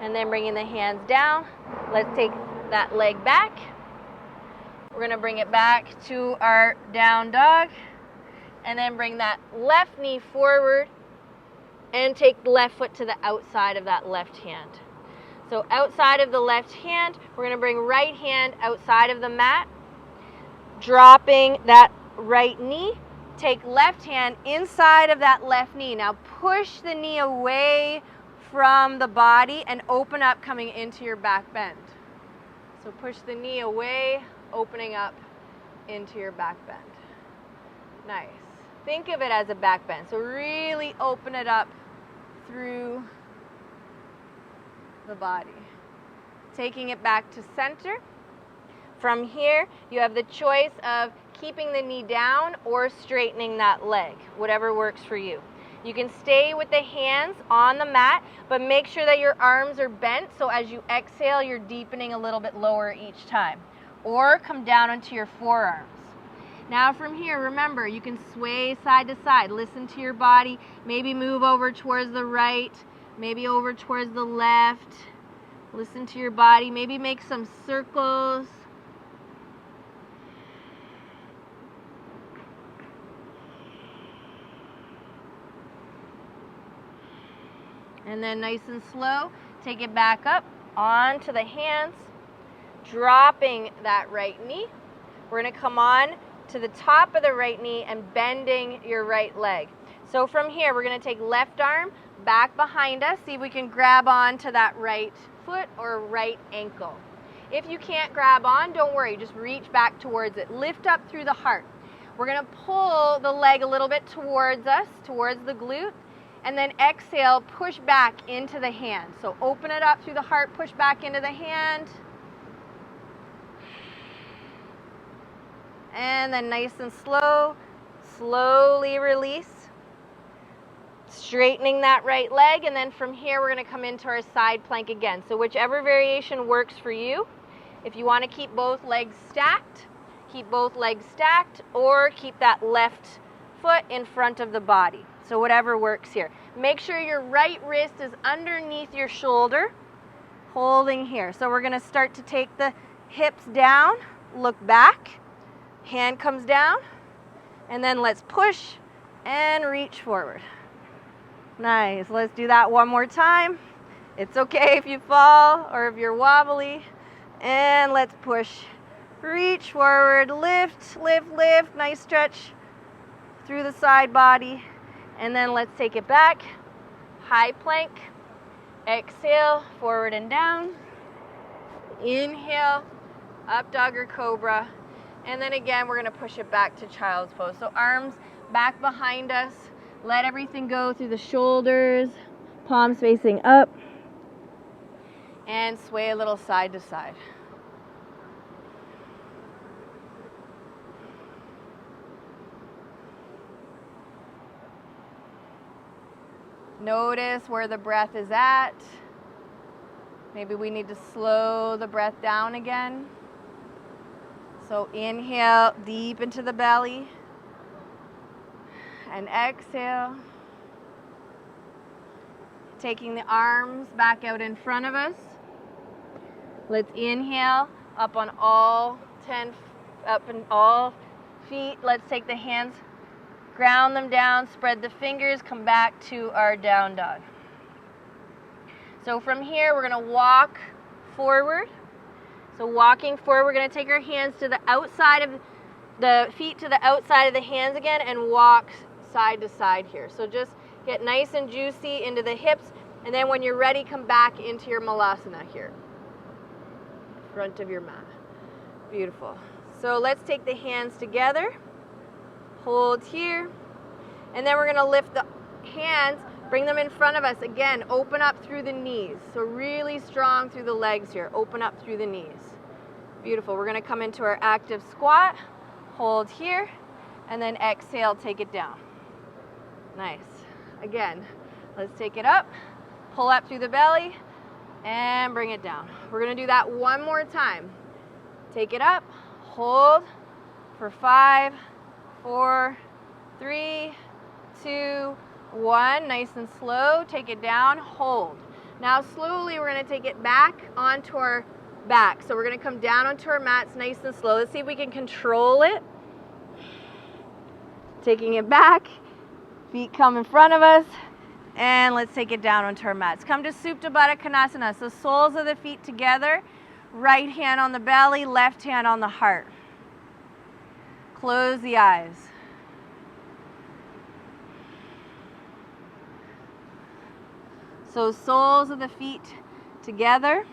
S1: And then bringing the hands down, let's take that leg back. We're going to bring it back to our down dog. And then bring that left knee forward and take the left foot to the outside of that left hand. So outside of the left hand, we're going to bring right hand outside of the mat, dropping that right knee. Take left hand inside of that left knee. Now push the knee away from the body and open up coming into your back bend. So push the knee away, opening up into your back bend. Nice. Think of it as a back bend. So really open it up through the body. Taking it back to center. From here, you have the choice of keeping the knee down or straightening that leg, whatever works for you. You can stay with the hands on the mat, but make sure that your arms are bent, so as you exhale, you're deepening a little bit lower each time. Or come down onto your forearms. Now from here, remember, you can sway side to side. Listen to your body. Maybe move over towards the right, maybe over towards the left. Listen to your body. Maybe make some circles. And then nice and slow, take it back up onto the hands, dropping that right knee. We're going to come on to the top of the right knee and bending your right leg. So from here, we're going to take left arm back behind us. See if we can grab on to that right foot or right ankle. If you can't grab on, don't worry, just reach back towards it. Lift up through the heart. We're going to pull the leg a little bit towards us, towards the glute. And then exhale, push back into the hand. So open it up through the heart, push back into the hand. And then nice and slow, slowly release. Straightening that right leg, and then from here we're going to come into our side plank again. So whichever variation works for you. If you want to keep both legs stacked, or keep that left foot in front of the body. So whatever works here. Make sure your right wrist is underneath your shoulder, holding here. So we're going to start to take the hips down, look back, hand comes down, and then let's push and reach forward. Nice. Let's do that one more time. It's okay if you fall or if you're wobbly. And let's push. Reach forward, lift, lift, lift. Nice stretch through the side body. And then let's take it back. High plank. Exhale, forward and down. Inhale, up dog or cobra. And then again, we're going to push it back to child's pose. So arms back behind us. Let everything go through the shoulders. Palms facing up. And sway a little side to side. Notice where the breath is at. Maybe we need to slow the breath down again. So inhale deep into the belly. And exhale. Taking the arms back out in front of us. Let's inhale up on all 10, up in all feet. Let's take the hands, ground them down, spread the fingers, come back to our down dog. So from here, we're going to walk forward. So walking forward, we're going to take our hands to the outside of the feet, to the outside of the hands again, and walk side to side here. So just get nice and juicy into the hips, and then when you're ready, come back into your malasana here. Front of your mat. Beautiful. So let's take the hands together. Hold here. And then we're going to lift the hands, bring them in front of us. Again, open up through the knees. So really strong through the legs here. Open up through the knees. Beautiful. We're going to come into our active squat. Hold here. And then exhale, take it down. Nice. Again, let's take it up. Pull up through the belly. And bring it down. We're going to do that one more time. Take it up. Hold for 5, 4, 3, 2, 1. Nice and slow. Take it down. Hold. Now slowly we're going to take it back onto our back. So we're going to come down onto our mats nice and slow. Let's see if we can control it. Taking it back. Feet come in front of us. And let's take it down onto our mats. Come to Supta Baddha Konasana. So soles of the feet together. Right hand on the belly, left hand on the heart. Close the eyes. So soles of the feet together.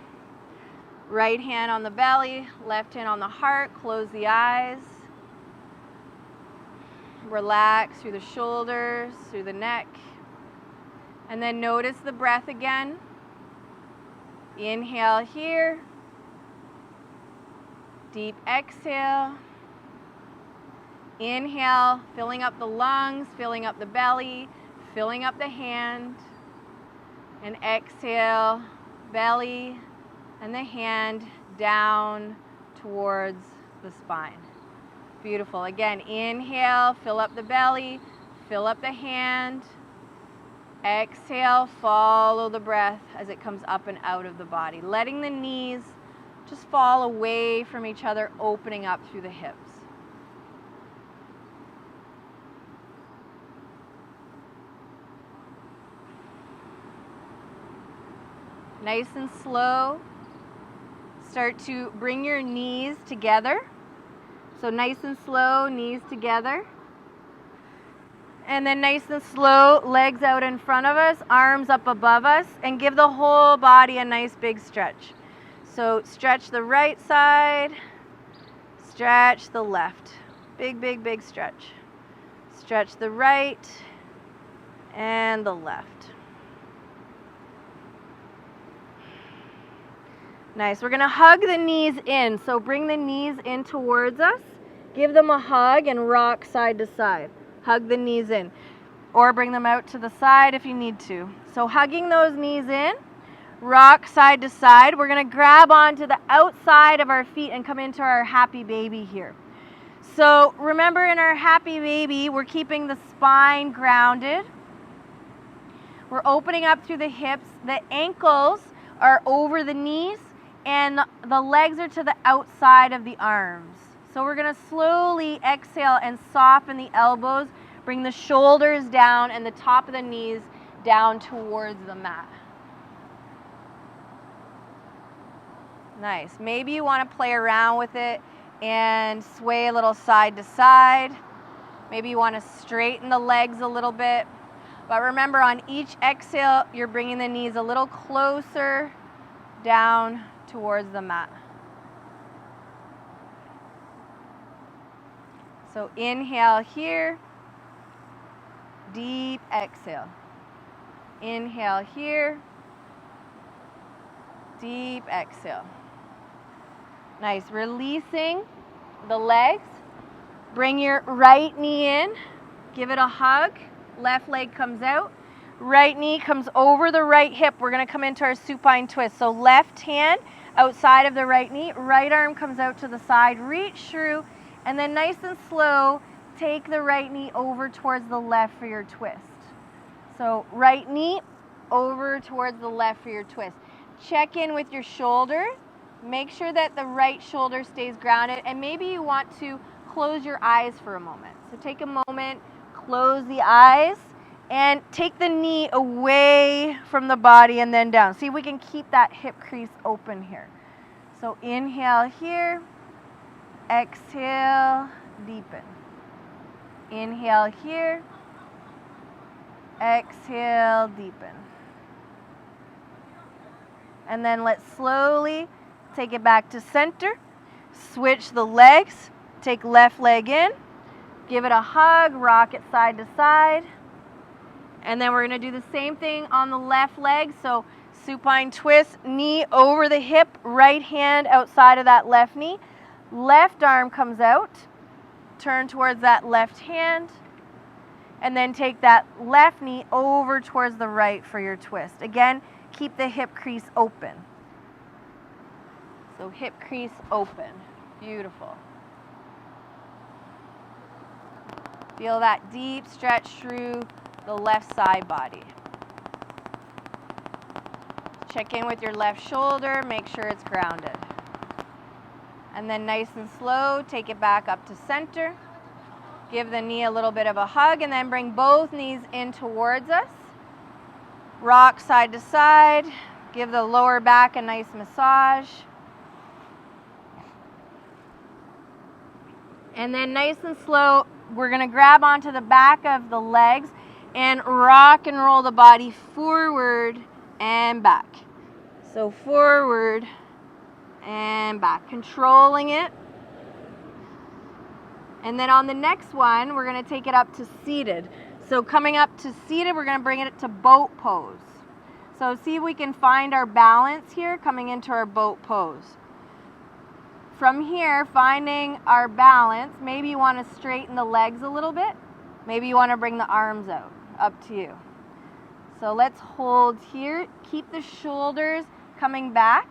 S1: Right hand on the belly, left hand on the heart. Close the eyes. Relax through the shoulders, through the neck. And then notice the breath again. Inhale here. Deep exhale. Inhale, filling up the lungs, filling up the belly, filling up the hand. And exhale, belly and the hand down towards the spine. Beautiful. Again, inhale, fill up the belly, fill up the hand. Exhale, follow the breath as it comes up and out of the body, letting the knees just fall away from each other, opening up through the hips. Nice and slow. Start to bring your knees together. So nice and slow, knees together. And then nice and slow, legs out in front of us, arms up above us, and give the whole body a nice big stretch. So stretch the right side, stretch the left. Big, big, big stretch. Stretch the right and the left. Nice. We're going to hug the knees in. So bring the knees in towards us. Give them a hug and rock side to side. Hug the knees in. Or bring them out to the side if you need to. So hugging those knees in. Rock side to side. We're going to grab onto the outside of our feet and come into our happy baby here. So remember, in our happy baby, we're keeping the spine grounded. We're opening up through the hips. The ankles are over the knees. And the legs are to the outside of the arms. So we're going to slowly exhale and soften the elbows, bring the shoulders down and the top of the knees down towards the mat. Nice. Maybe you want to play around with it and sway a little side to side. Maybe you want to straighten the legs a little bit. But remember, on each exhale, you're bringing the knees a little closer down towards the mat. So inhale here, deep exhale. Inhale here, deep exhale. Nice. Releasing the legs. Bring your right knee in, give it a hug. Left leg comes out. Right knee comes over the right hip. We're going to come into our supine twist. So left hand outside of the right knee, right arm comes out to the side, reach through, and then nice and slow, take the right knee over towards the left for your twist. So right knee over towards the left for your twist. Check in with your shoulder. Make sure that the right shoulder stays grounded, and maybe you want to close your eyes for a moment. So take a moment, close the eyes, and take the knee away from the body and then down. See if we can keep that hip crease open here. So inhale here, exhale, deepen. Inhale here, exhale, deepen. And then let's slowly take it back to center. Switch the legs, take left leg in, give it a hug, rock it side to side. And then we're going to do the same thing on the left leg. So supine twist, knee over the hip, right hand outside of that left knee. Left arm comes out. Turn towards that left hand. And then take that left knee over towards the right for your twist. Again, keep the hip crease open. So hip crease open. Beautiful. Feel that deep stretch through the left side body. Check in with your left shoulder, make sure it's grounded. And then nice and slow, take it back up to center. Give the knee a little bit of a hug, and then bring both knees in towards us. Rock side to side. Give the lower back a nice massage. And then nice and slow, we're going to grab onto the back of the legs and rock and roll the body forward and back. So forward and back, controlling it. And then on the next one, we're going to take it up to seated. So coming up to seated, we're going to bring it to boat pose. So see if we can find our balance here, coming into our boat pose. from here, finding our balance, maybe you want to straighten the legs a little bit. Maybe you want to bring the arms out, up to you. So let's hold here. Keep the shoulders coming back.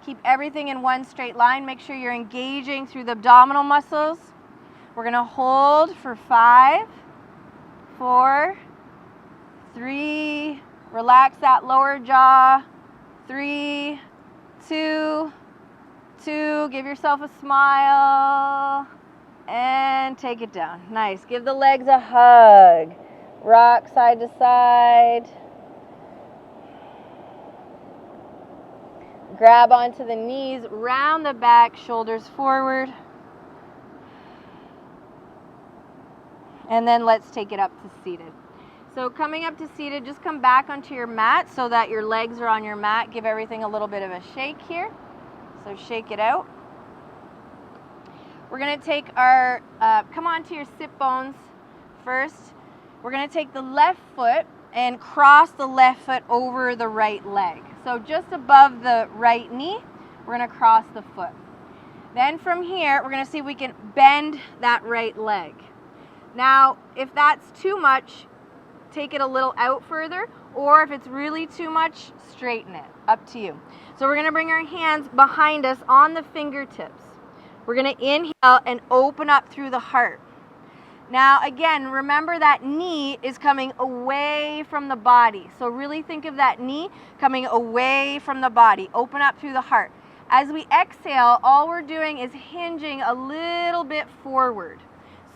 S1: Keep everything in one straight line. Make sure you're engaging through the abdominal muscles. We're going to hold for 5, 4, 3, relax that lower jaw, 3, 2, give yourself a smile, and take it down. Nice. Give the legs a hug. Rock side to side. Grab onto the knees, round the back, shoulders forward. And then let's take it up to seated. So coming up to seated, just come back onto your mat so that your legs are on your mat. Give everything a little bit of a shake here. So shake it out. We're going to take our, come onto your sit bones first. We're going to take the left foot and cross the left foot over the right leg. So just above the right knee, we're going to cross the foot. Then from here, we're going to see if we can bend that right leg. Now, if that's too much, take it a little out further, or if it's really too much, straighten it. Up to you. So we're going to bring our hands behind us on the fingertips. We're going to inhale and open up through the heart. Now, again, remember that knee is coming away from the body. So really think of that knee coming away from the body. Open up through the heart. As we exhale, all we're doing is hinging a little bit forward.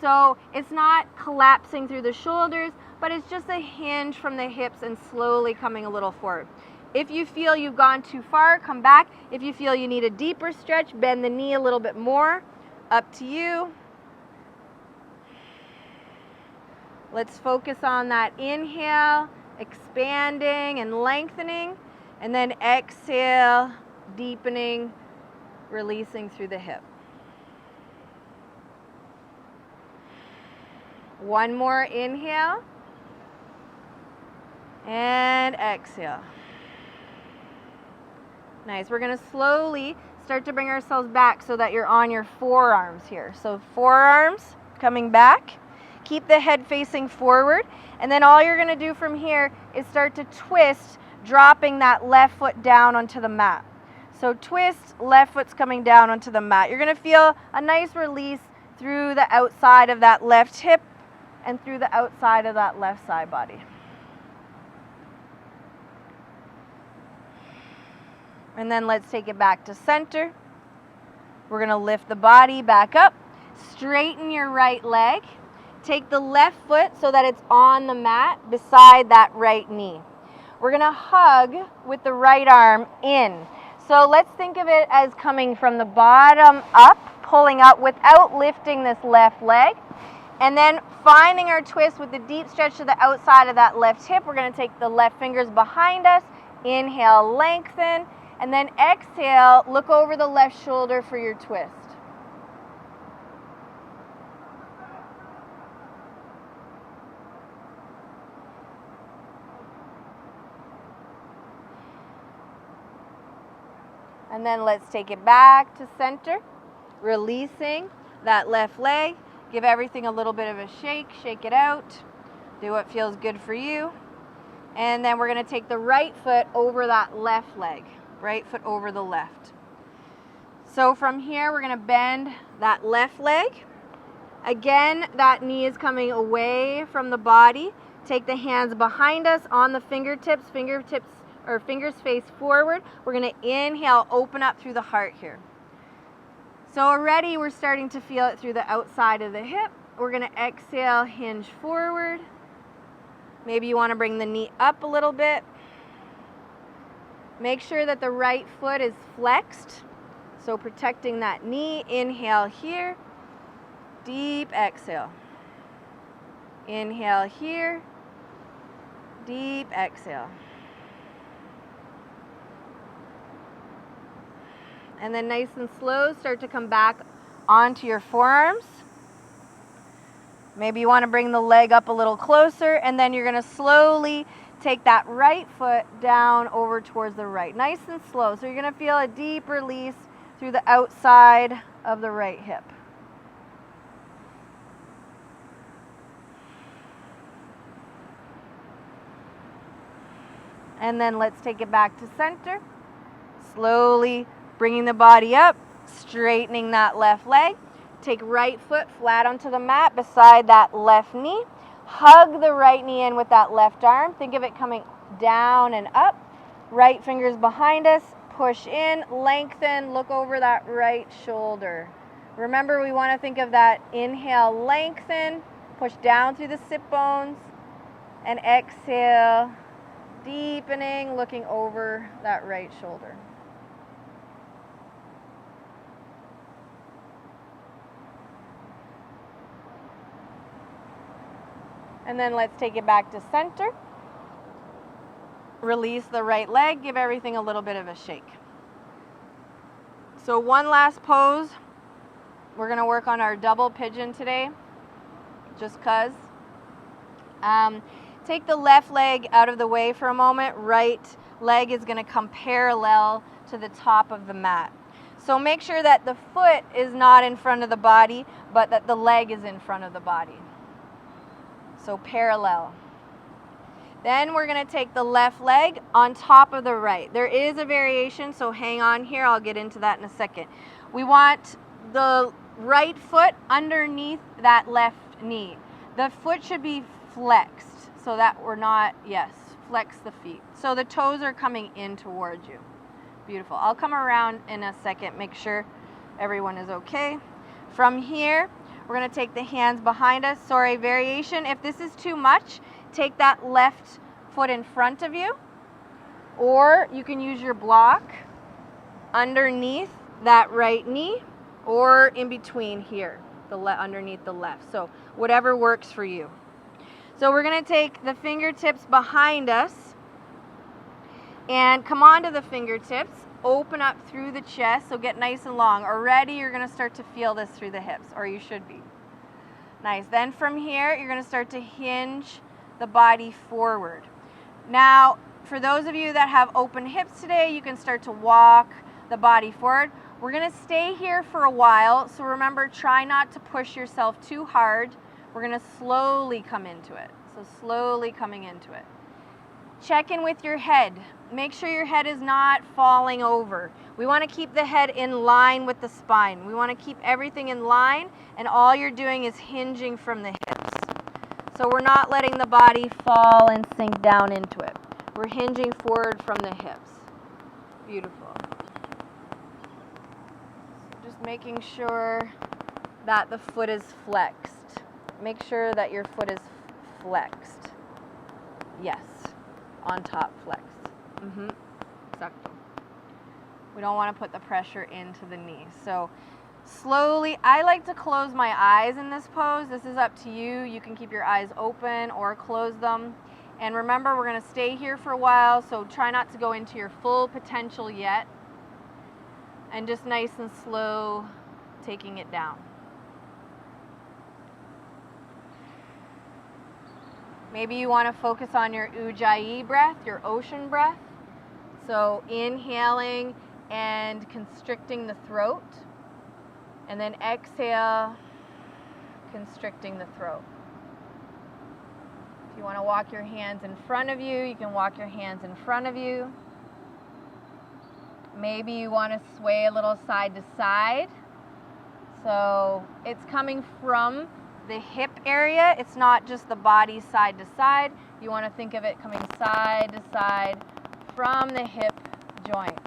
S1: So it's not collapsing through the shoulders, but it's just a hinge from the hips and slowly coming a little forward. If you feel you've gone too far, come back. If you feel you need a deeper stretch, bend the knee a little bit more. Up to you. Let's focus on that inhale, expanding and lengthening, and then exhale, deepening, releasing through the hip. One more inhale, and exhale. Nice. We're going to slowly start to bring ourselves back so that you're on your forearms here. So forearms coming back. Keep the head facing forward, and then all you're going to do from here is start to twist, dropping that left foot down onto the mat. So twist, left foot's coming down onto the mat. You're going to feel a nice release through the outside of that left hip and through the outside of that left side body. And then let's take it back to center. We're going to lift the body back up, straighten your right leg. Take the left foot so that it's on the mat beside that right knee. We're going to hug with the right arm in. So let's think of it as coming from the bottom up, pulling up without lifting this left leg. And then finding our twist with the deep stretch to the outside of that left hip. We're going to take the left fingers behind us. Inhale, lengthen. And then exhale, look over the left shoulder for your twist. And then let's take it back to center, releasing that left leg. Give everything a little bit of a shake, shake it out. Do what feels good for you. And then we're going to take the right foot over that left leg, right foot over the left. So from here, we're going to bend that left leg. Again, that knee is coming away from the body. Take the hands behind us on the fingertips, fingers face forward. We're going to inhale, open up through the heart here. So already we're starting to feel it through the outside of the hip. We're going to exhale, hinge forward. Maybe you want to bring the knee up a little bit. Make sure that the right foot is flexed. So protecting that knee. Inhale here. Deep exhale. Inhale here. Deep exhale. And then nice and slow, start to come back onto your forearms. Maybe you want to bring the leg up a little closer, and then you're going to slowly take that right foot down over towards the right. Nice and slow. So you're going to feel a deep release through the outside of the right hip. And then let's take it back to center. Slowly bringing the body up, straightening that left leg. Take right foot flat onto the mat beside that left knee. Hug the right knee in with that left arm. Think of it coming down and up. Right fingers behind us. Push in, lengthen, look over that right shoulder. Remember, we want to think of that inhale, lengthen, push down through the sit bones, and exhale, deepening, looking over that right shoulder. And then let's take it back to center. Release the right leg, give everything a little bit of a shake. So one last pose. We're going to work on our double pigeon today, just because. Take the left leg out of the way for a moment. Right leg is going to come parallel to the top of the mat. So make sure that the foot is not in front of the body, but that the leg is in front of the body. So parallel. Then we're going to take the left leg on top of the right. There is a variation, so hang on here. I'll get into that in a second. We want the right foot underneath that left knee. The foot should be flexed so that we're not, yes, flex the feet. So the toes are coming in towards you. Beautiful. I'll come around in a second, make sure everyone is okay. From here, we're going to take the hands behind us. Sorry, variation. If this is too much, take that left foot in front of you, or you can use your block underneath that right knee, or in between here, underneath the left. So whatever works for you. So we're going to take the fingertips behind us and come onto the fingertips. Open up through the chest, so get nice and long. Already you're going to start to feel this through the hips, or you should be. Nice. Then from here, you're going to start to hinge the body forward. Now, for those of you that have open hips today, you can start to walk the body forward. We're going to stay here for a while, so remember, try not to push yourself too hard. We're going to slowly come into it. So slowly coming into it. Check in with your head. Make sure your head is not falling over. We want to keep the head in line with the spine. We want to keep everything in line, and all you're doing is hinging from the hips. So we're not letting the body fall and sink down into it. We're hinging forward from the hips. Beautiful. Just making sure that the foot is flexed. Make sure that your foot is flexed. Yes. On top, flexed. Exactly. We don't want to put the pressure into the knee. So slowly, I like to close my eyes in this pose. This is up to you. You can keep your eyes open or close them. And remember, we're going to stay here for a while, so try not to go into your full potential yet. And just nice and slow, taking it down. Maybe you want to focus on your Ujjayi breath, your ocean breath. So inhaling and constricting the throat. And then exhale, constricting the throat. If you want to walk your hands in front of you, you can walk your hands in front of you. Maybe you want to sway a little side to side. So it's coming from the hip area. It's not just the body side to side. You want to think of it coming side to side from the hip joints.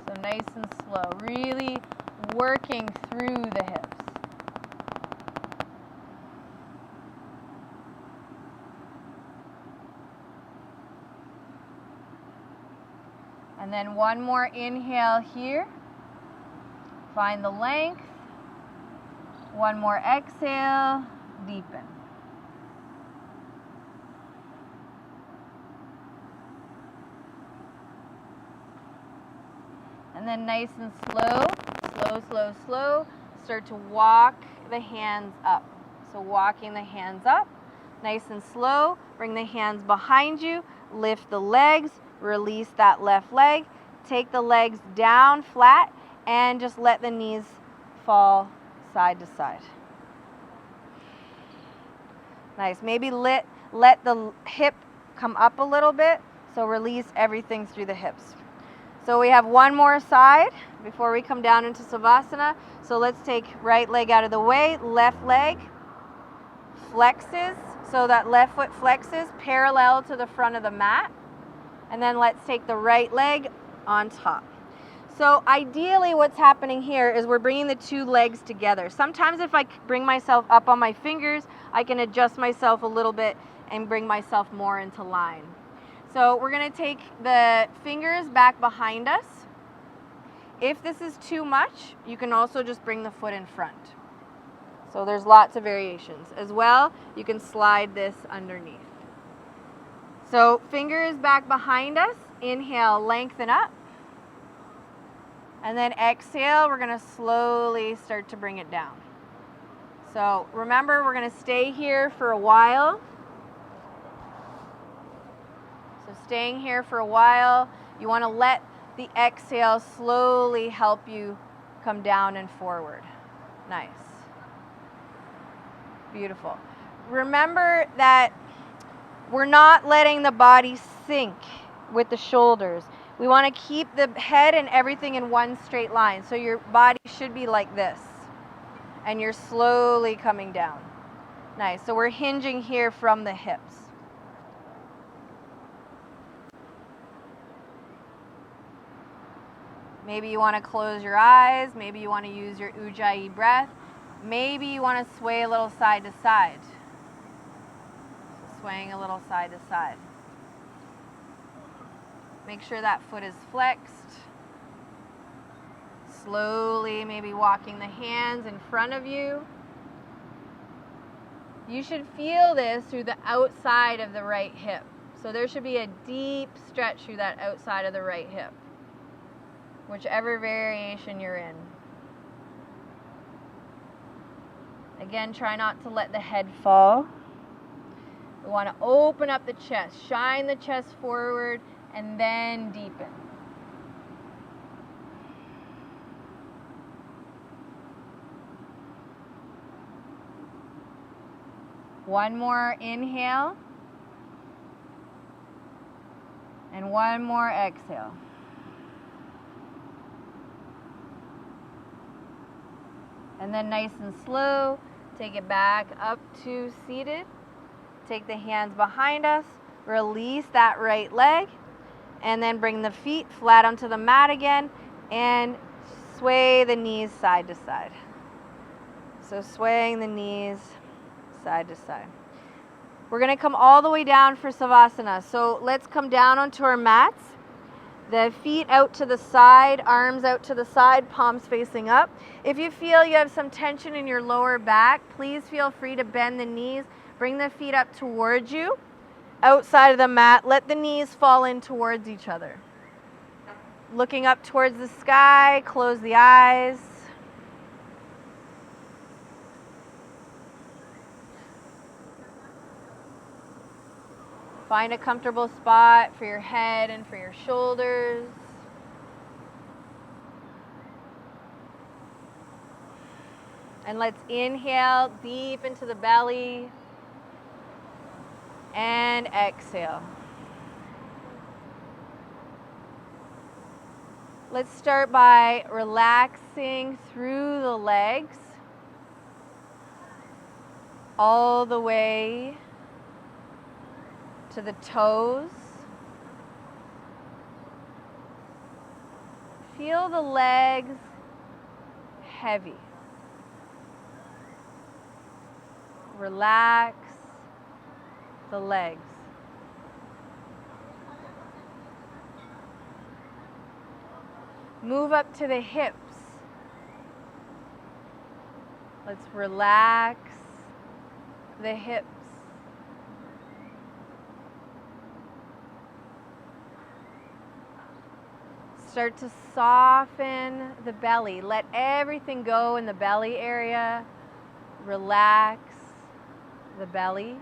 S1: So nice and slow, really working through the hips. And then one more inhale here. Find the length. One more exhale, deepen. And then nice and slow, start to walk the hands up. So walking the hands up, nice and slow, bring the hands behind you, lift the legs, release that left leg, take the legs down flat, and just let the knees fall side to side. Nice. Maybe let the hip come up a little bit, so release everything through the hips. So we have one more side before we come down into Savasana. So let's take right leg out of the way, left leg flexes, so that left foot flexes parallel to the front of the mat. And then let's take the right leg on top. So ideally what's happening here is we're bringing the two legs together. Sometimes if I bring myself up on my fingers, I can adjust myself a little bit and bring myself more into line. So we're going to take the fingers back behind us. If this is too much, you can also just bring the foot in front. So there's lots of variations. As well, you can slide this underneath. So fingers back behind us. Inhale, lengthen up. And then exhale, we're going to slowly start to bring it down. So remember, we're going to stay here for a while. So staying here for a while, you want to let the exhale slowly help you come down and forward. Nice. Beautiful. Remember that we're not letting the body sink with the shoulders. We want to keep the head and everything in one straight line. So your body should be like this. And you're slowly coming down. Nice. So we're hinging here from the hips. Maybe you want to close your eyes. Maybe you want to use your Ujjayi breath. Maybe you want to sway a little side to side. So swaying a little side to side. Make sure that foot is flexed. Slowly, maybe walking the hands in front of you. You should feel this through the outside of the right hip. So there should be a deep stretch through that outside of the right hip, whichever variation you're in. Again, try not to let the head fall. We want to open up the chest, shine the chest forward, and then deepen. One more inhale. And one more exhale. And then nice and slow, take it back up to seated. Take the hands behind us, release that right leg, and then bring the feet flat onto the mat again, and sway the knees side to side. So swaying the knees side to side. We're going to come all the way down for Savasana. So let's come down onto our mats. The feet out to the side, arms out to the side, palms facing up. If you feel you have some tension in your lower back, please feel free to bend the knees. Bring the feet up towards you, outside of the mat. Let the knees fall in towards each other. Looking up towards the sky, close the eyes. Find a comfortable spot for your head and for your shoulders. And let's inhale deep into the belly. And exhale. Let's start by relaxing through the legs all the way to the toes. Feel the legs heavy. Relax the legs. Move up to the hips. Let's relax the hips. Start to soften the belly. Let everything go in the belly area. Relax the belly.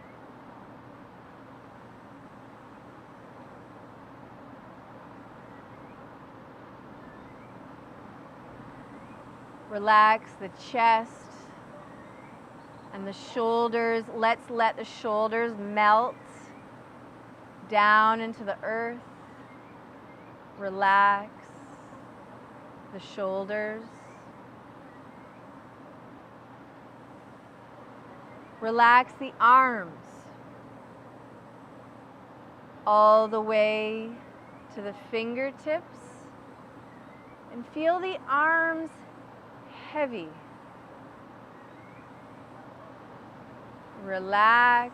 S1: Relax the chest and the shoulders. Let's let the shoulders melt down into the earth. Relax the shoulders. Relax the arms all the way to the fingertips, and feel the arms heavy. Relax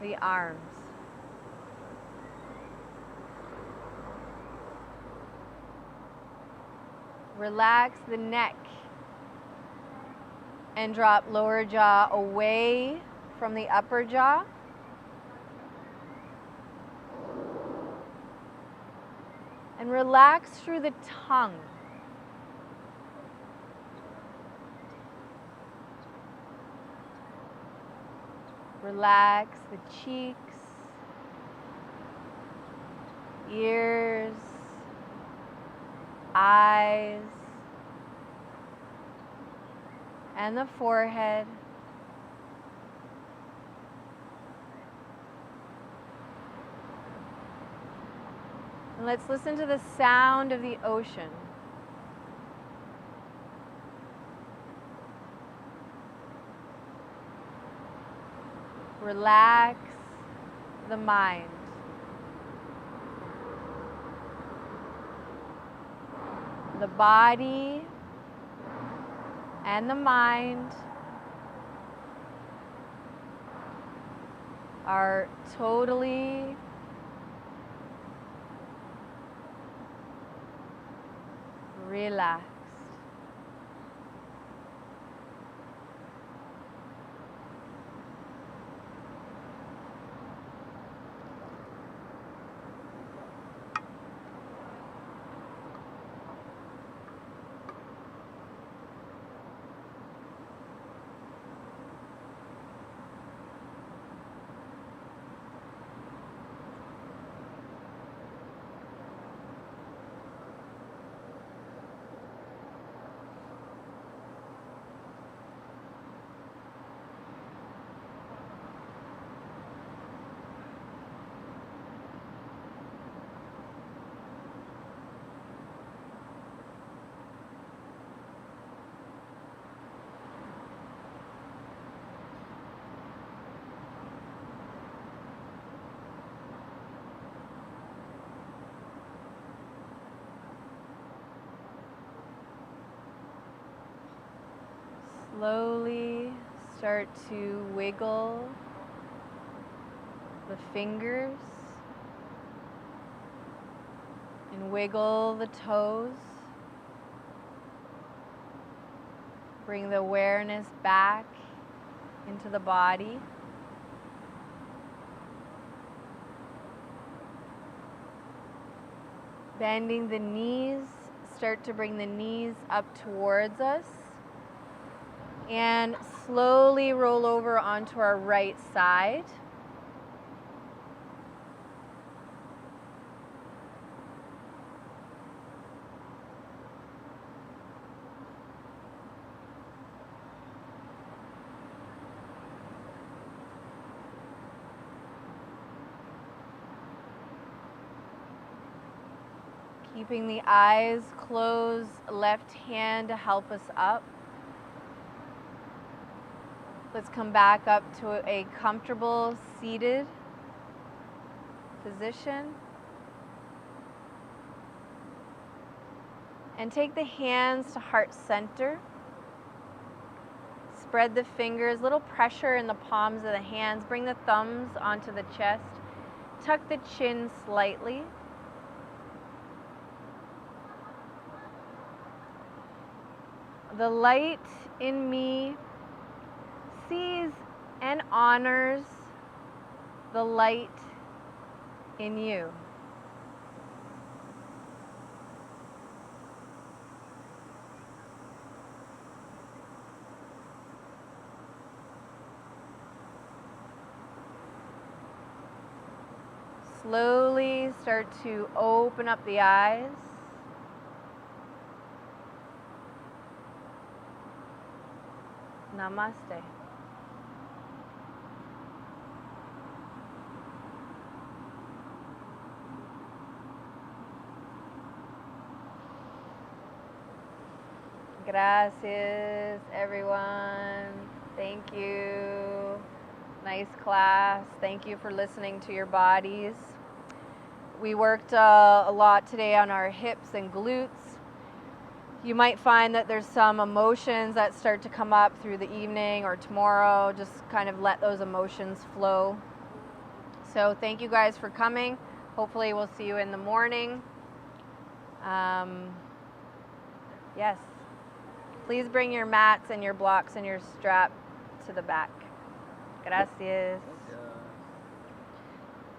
S1: the arms. Relax the neck and drop lower jaw away from the upper jaw. And relax through the tongue. Relax the cheeks, ears, eyes, and the forehead. And let's listen to the sound of the ocean. Relax the mind. The body and the mind are totally relaxed. Slowly start to wiggle the fingers and wiggle the toes. Bring the awareness back into the body. Bending the knees, start to bring the knees up towards us. And slowly roll over onto our right side. Keeping the eyes closed, left hand to help us up. Let's come back up to a comfortable seated position. And take the hands to heart center. Spread the fingers, little pressure in the palms of the hands. Bring the thumbs onto the chest. Tuck the chin slightly. The light in me sees and honors the light in you. Slowly start to open up the eyes. Namaste. Gracias, everyone. Thank you. Nice class. Thank you for listening to your bodies. We worked a lot today on our hips and glutes. You might find that there's some emotions that start to come up through the evening or tomorrow. Just kind of let those emotions flow. So thank you guys for coming. Hopefully we'll see you in the morning. Yes. Please bring your mats and your blocks and your strap to the back. Gracias.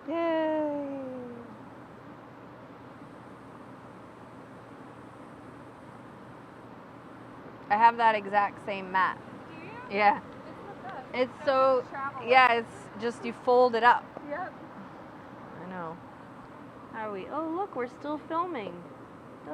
S1: Yay. I have that exact same mat.
S2: Do you?
S1: Yeah.
S2: It's the best.
S1: It's so,
S2: travel
S1: yeah, it's just you fold it up.
S2: Yep.
S1: I know. How are we? Oh, look, we're still filming.